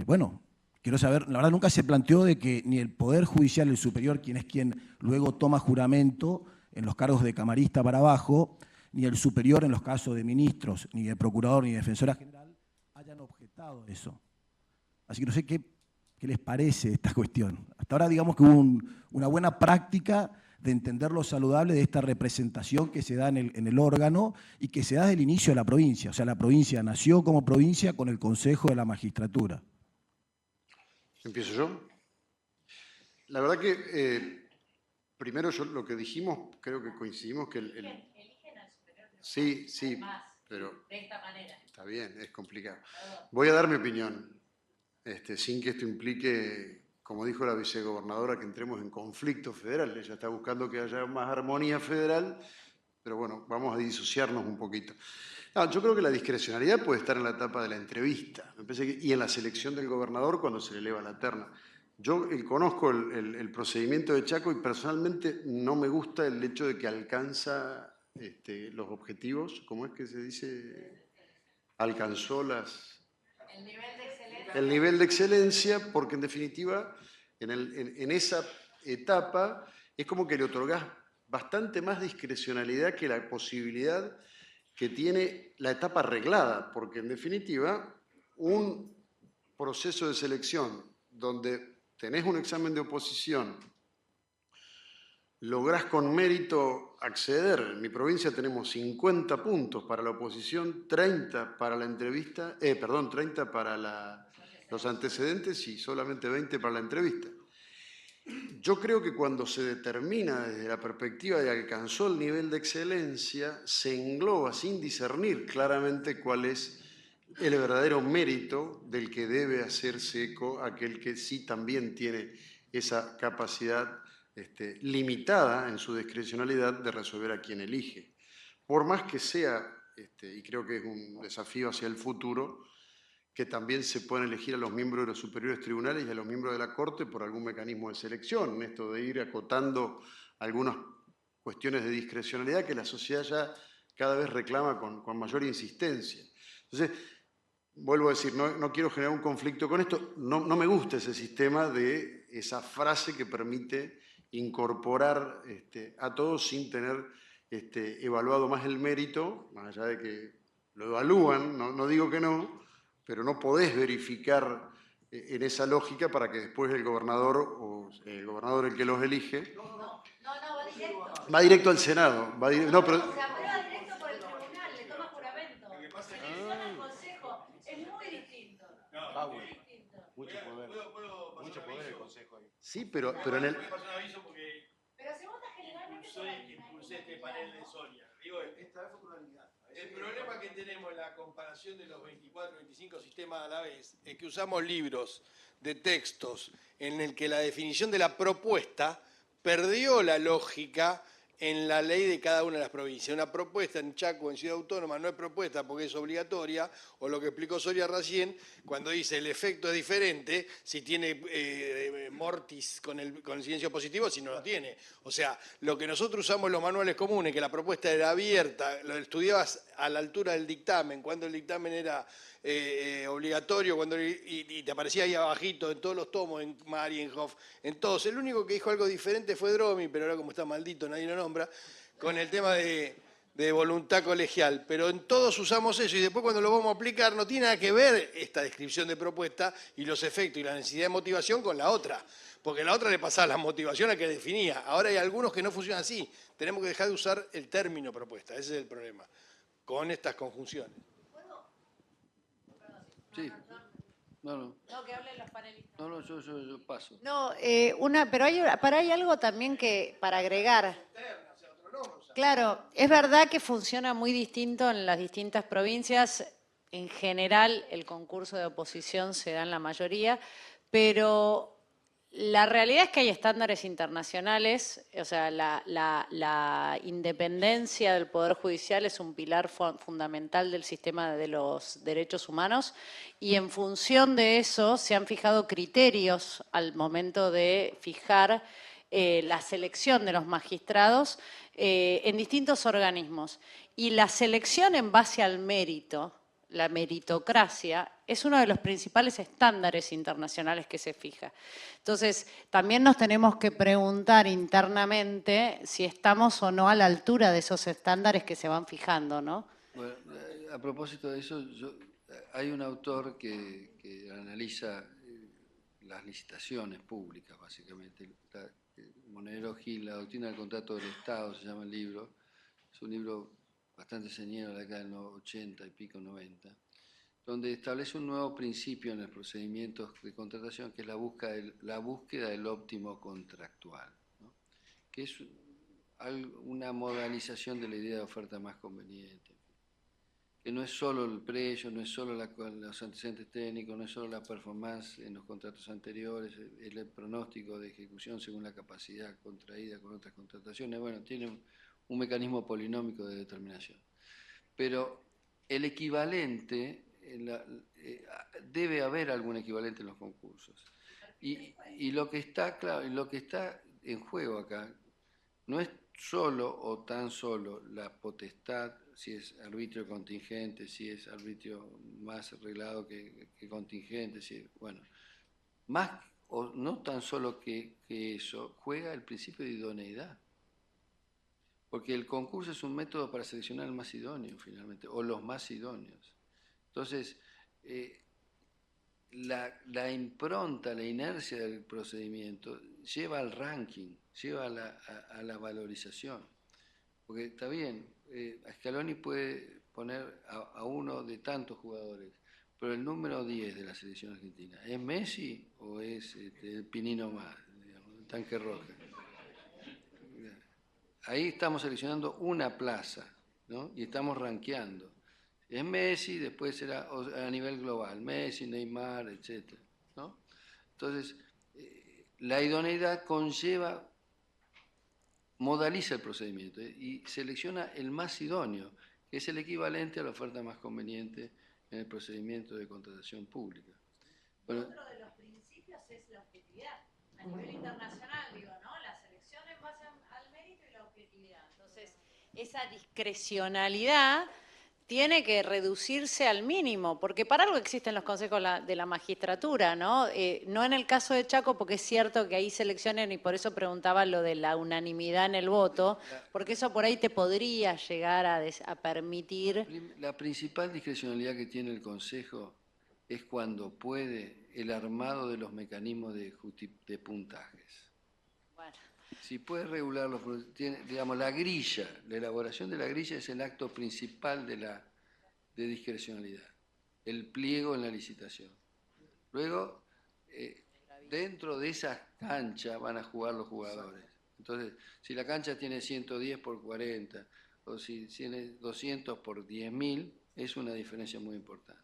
Bueno, quiero saber, la verdad nunca se planteó de que ni el Poder Judicial, el superior, quien es quien luego toma juramento en los cargos de camarista para abajo, ni el superior en los casos de ministros, ni de procurador, ni de defensora general, hayan objetado eso. Así que no sé qué les parece esta cuestión. Hasta ahora digamos que hubo una buena práctica de entender lo saludable de esta representación que se da en el órgano y que se da desde el inicio de la provincia. O sea, la provincia nació como provincia con el Consejo de la Magistratura. ¿Empiezo yo? La verdad que, primero yo lo que dijimos, creo que coincidimos que Sí, pero de esta manera. Está bien, es complicado. Voy a dar mi opinión, sin que esto implique, como dijo la vicegobernadora, que entremos en conflicto federal. Ella está buscando que haya más armonía federal, pero bueno, vamos a disociarnos un poquito. No, yo creo que la discrecionalidad puede estar en la etapa de la entrevista, me parece y en la selección del gobernador cuando se le eleva la terna. Yo conozco el procedimiento de Chaco y personalmente no me gusta el hecho de que alcanza los objetivos, ¿cómo es que se dice? Alcanzó el nivel de excelencia, porque en definitiva, en esa etapa, es como que le otorgás bastante más discrecionalidad que la posibilidad que tiene la etapa arreglada, porque en definitiva, un proceso de selección donde tenés un examen de oposición, lográs con mérito acceder. En mi provincia tenemos 50 puntos para la oposición, 30 para la entrevista, 30 para los antecedentes y solamente 20 para la entrevista. Yo creo que cuando se determina desde la perspectiva de alcanzó el nivel de excelencia, se engloba sin discernir claramente cuál es el verdadero mérito del que debe hacerse eco aquel que sí también tiene esa capacidad limitada en su discrecionalidad de resolver a quien elige. Por más que sea, y creo que es un desafío hacia el futuro, que también se pueden elegir a los miembros de los superiores tribunales y a los miembros de la Corte por algún mecanismo de selección, esto de ir acotando algunas cuestiones de discrecionalidad que la sociedad ya cada vez reclama con mayor insistencia. Entonces, vuelvo a decir, no quiero generar un conflicto con esto, no me gusta ese sistema de esa frase que permite incorporar a todos sin tener evaluado más el mérito, más allá de que lo evalúan, no digo que no, pero no podés verificar en esa lógica para que después el gobernador o el gobernador el que los elige... No, va directo. Va directo al Senado. Va directo por el tribunal, le toma juramento. Selecciona al Consejo, es muy distinto. Muy distinto. Mucho poder el Consejo ahí. Sí, pero en el... Pero se vota generalmente. Yo soy el que impulsé este panel de Soria. Digo, esta vez fue por unanimidad. El problema que tenemos en la comparación de los 24 25 sistemas a la vez es que usamos libros de textos en el que la definición de la propuesta perdió la lógica en la ley de cada una de las provincias. Una propuesta en Chaco, en Ciudad Autónoma, no es propuesta porque es obligatoria, o lo que explicó Soria recién, cuando dice el efecto es diferente, si tiene mortis con el silencio positivo, si no lo tiene. O sea, lo que nosotros usamos en los manuales comunes, que la propuesta era abierta, lo estudiabas a la altura del dictamen, cuando el dictamen era obligatorio, y te aparecía ahí abajito en todos los tomos, en Marienhof, en todos. El único que dijo algo diferente fue Dromi, pero ahora como está maldito nadie lo nombra, con el tema de voluntad colegial. Pero en todos usamos eso y después cuando lo vamos a aplicar no tiene nada que ver esta descripción de propuesta y los efectos y la necesidad de motivación con la otra. Porque la otra le pasaba la motivación a que definía. Ahora hay algunos que no funcionan así. Tenemos que dejar de usar el término propuesta. Ese es el problema, con estas conjunciones. Sí. No, No, que hablen los panelistas. no, yo paso. No, pero hay algo también que para agregar. Claro, es verdad que funciona muy distinto en las distintas provincias. En general, el concurso de oposición se da en la mayoría, pero la realidad es que hay estándares internacionales, o sea, la independencia del Poder Judicial es un pilar fundamental del sistema de los derechos humanos y en función de eso se han fijado criterios al momento de fijar la selección de los magistrados en distintos organismos. Y la selección en base al mérito, la meritocracia, es uno de los principales estándares internacionales que se fija. Entonces, también nos tenemos que preguntar internamente si estamos o no a la altura de esos estándares que se van fijando, ¿no? Bueno, a propósito de eso, hay un autor que analiza las licitaciones públicas, básicamente. Monedero Gil, La doctrina del contrato del Estado, se llama el libro. Es un libro bastante señero de la década de los 80 y pico, 90, donde establece un nuevo principio en los procedimientos de contratación, que es la búsqueda del óptimo contractual, ¿no? Que es una modalización de la idea de oferta más conveniente, que no es solo el precio, no es solo los antecedentes técnicos, no es solo la performance en los contratos anteriores, el pronóstico de ejecución según la capacidad contraída con otras contrataciones. Bueno, tiene un mecanismo polinómico de determinación. Pero el equivalente, debe haber algún equivalente en los concursos. Y lo que está claro, y lo que está en juego acá, no es solo o tan solo la potestad, si es arbitrio contingente, si es arbitrio más arreglado que contingente, bueno, más o no tan solo que eso, juega el principio de idoneidad. Porque el concurso es un método para seleccionar el más idóneo, finalmente, o los más idóneos. Entonces, la impronta, la inercia del procedimiento lleva al ranking, lleva a la valorización. Porque está bien, Scaloni puede poner a uno de tantos jugadores, pero el número 10 de la selección argentina, ¿es Messi o es el Pinino más, digamos, el tanque rojo? Ahí estamos seleccionando una plaza, ¿no? Y estamos rankeando. Es Messi, después será a nivel global, Messi, Neymar, etc., ¿no? Entonces, la idoneidad modaliza el procedimiento y selecciona el más idóneo, que es el equivalente a la oferta más conveniente en el procedimiento de contratación pública. Bueno, otro de los principios es la objetividad. A nivel internacional, digo, ¿no? La selección en base al mérito y la objetividad. Entonces, esa discrecionalidad tiene que reducirse al mínimo, porque para algo existen los consejos de la magistratura, ¿no? No en el caso de Chaco, porque es cierto que ahí seleccionan, y por eso preguntaba lo de la unanimidad en el voto, porque eso por ahí te podría llegar a permitir. La principal discrecionalidad que tiene el Consejo es cuando puede el armado de los mecanismos de puntajes. Bueno. Si puede regularlos, digamos, la elaboración de la grilla es el acto principal de discrecionalidad, el pliego en la licitación. Luego, dentro de esas canchas van a jugar los jugadores. Entonces, si la cancha tiene 110 por 40, o si tiene 200 por 10.000, es una diferencia muy importante.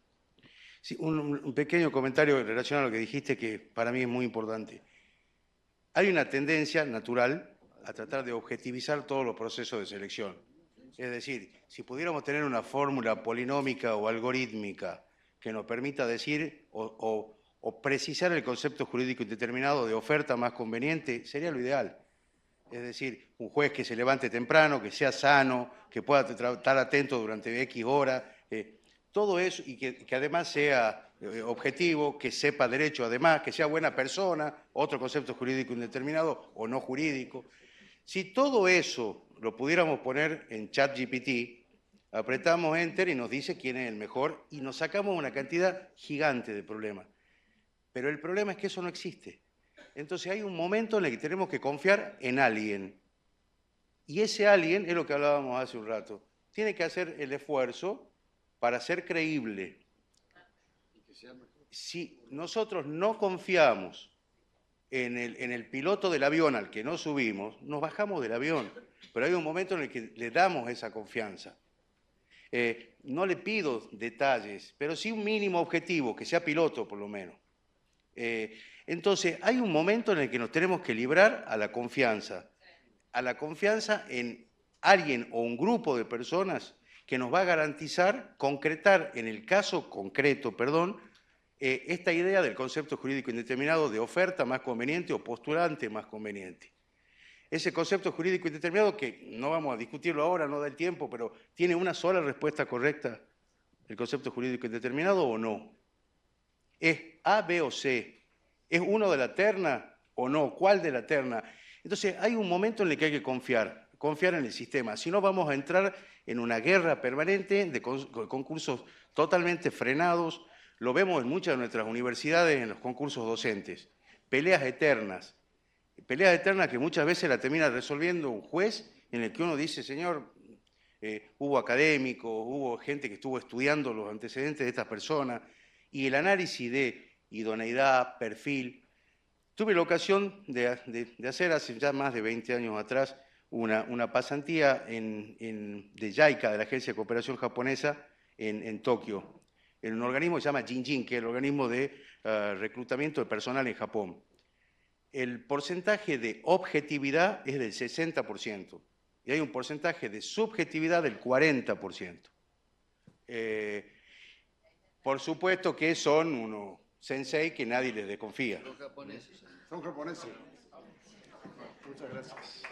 Sí, un pequeño comentario relacionado a lo que dijiste que para mí es muy importante. Hay una tendencia natural a tratar de objetivizar todos los procesos de selección. Es decir, si pudiéramos tener una fórmula polinómica o algorítmica que nos permita decir o precisar el concepto jurídico indeterminado de oferta más conveniente, sería lo ideal. Es decir, un juez que se levante temprano, que sea sano, que pueda estar atento durante X horas, todo eso, y que además sea objetivo, que sepa derecho además, que sea buena persona, otro concepto jurídico indeterminado o no jurídico. Si todo eso lo pudiéramos poner en ChatGPT, apretamos Enter y nos dice quién es el mejor y nos sacamos una cantidad gigante de problemas. Pero el problema es que eso no existe. Entonces hay un momento en el que tenemos que confiar en alguien. Y ese alguien es lo que hablábamos hace un rato. Tiene que hacer el esfuerzo para ser creíble. Y que sea mejor. si nosotros no confiamos en el piloto del avión al que no subimos, nos bajamos del avión. Pero hay un momento en el que le damos esa confianza. No le pido detalles, pero sí un mínimo objetivo, que sea piloto por lo menos. Entonces, hay un momento en el que nos tenemos que librar a la confianza en alguien o un grupo de personas que nos va a garantizar concretar, en el caso concreto, esta idea del concepto jurídico indeterminado de oferta más conveniente o postulante más conveniente. Ese concepto jurídico indeterminado, que no vamos a discutirlo ahora, no da el tiempo, pero ¿tiene una sola respuesta correcta el concepto jurídico indeterminado o no? ¿Es A, B o C? ¿Es uno de la terna o no? ¿Cuál de la terna? Entonces, hay un momento en el que hay que confiar en el sistema. Si no, vamos a entrar en una guerra permanente de concursos totalmente frenados. Lo vemos en muchas de nuestras universidades, en los concursos docentes. Peleas eternas que muchas veces la termina resolviendo un juez, en el que uno dice, señor, hubo académicos, hubo gente que estuvo estudiando los antecedentes de esta persona, y el análisis de idoneidad, perfil. Tuve la ocasión de hacer hace ya más de 20 años atrás una pasantía de JICA, de la Agencia de Cooperación Japonesa, en Tokio, en un organismo que se llama JINJIN, que es el organismo de reclutamiento de personal en Japón. El porcentaje de objetividad es del 60% y hay un porcentaje de subjetividad del 40%. Por supuesto que son unos sensei que nadie les desconfía. Los japoneses. Son japoneses. Muchas gracias.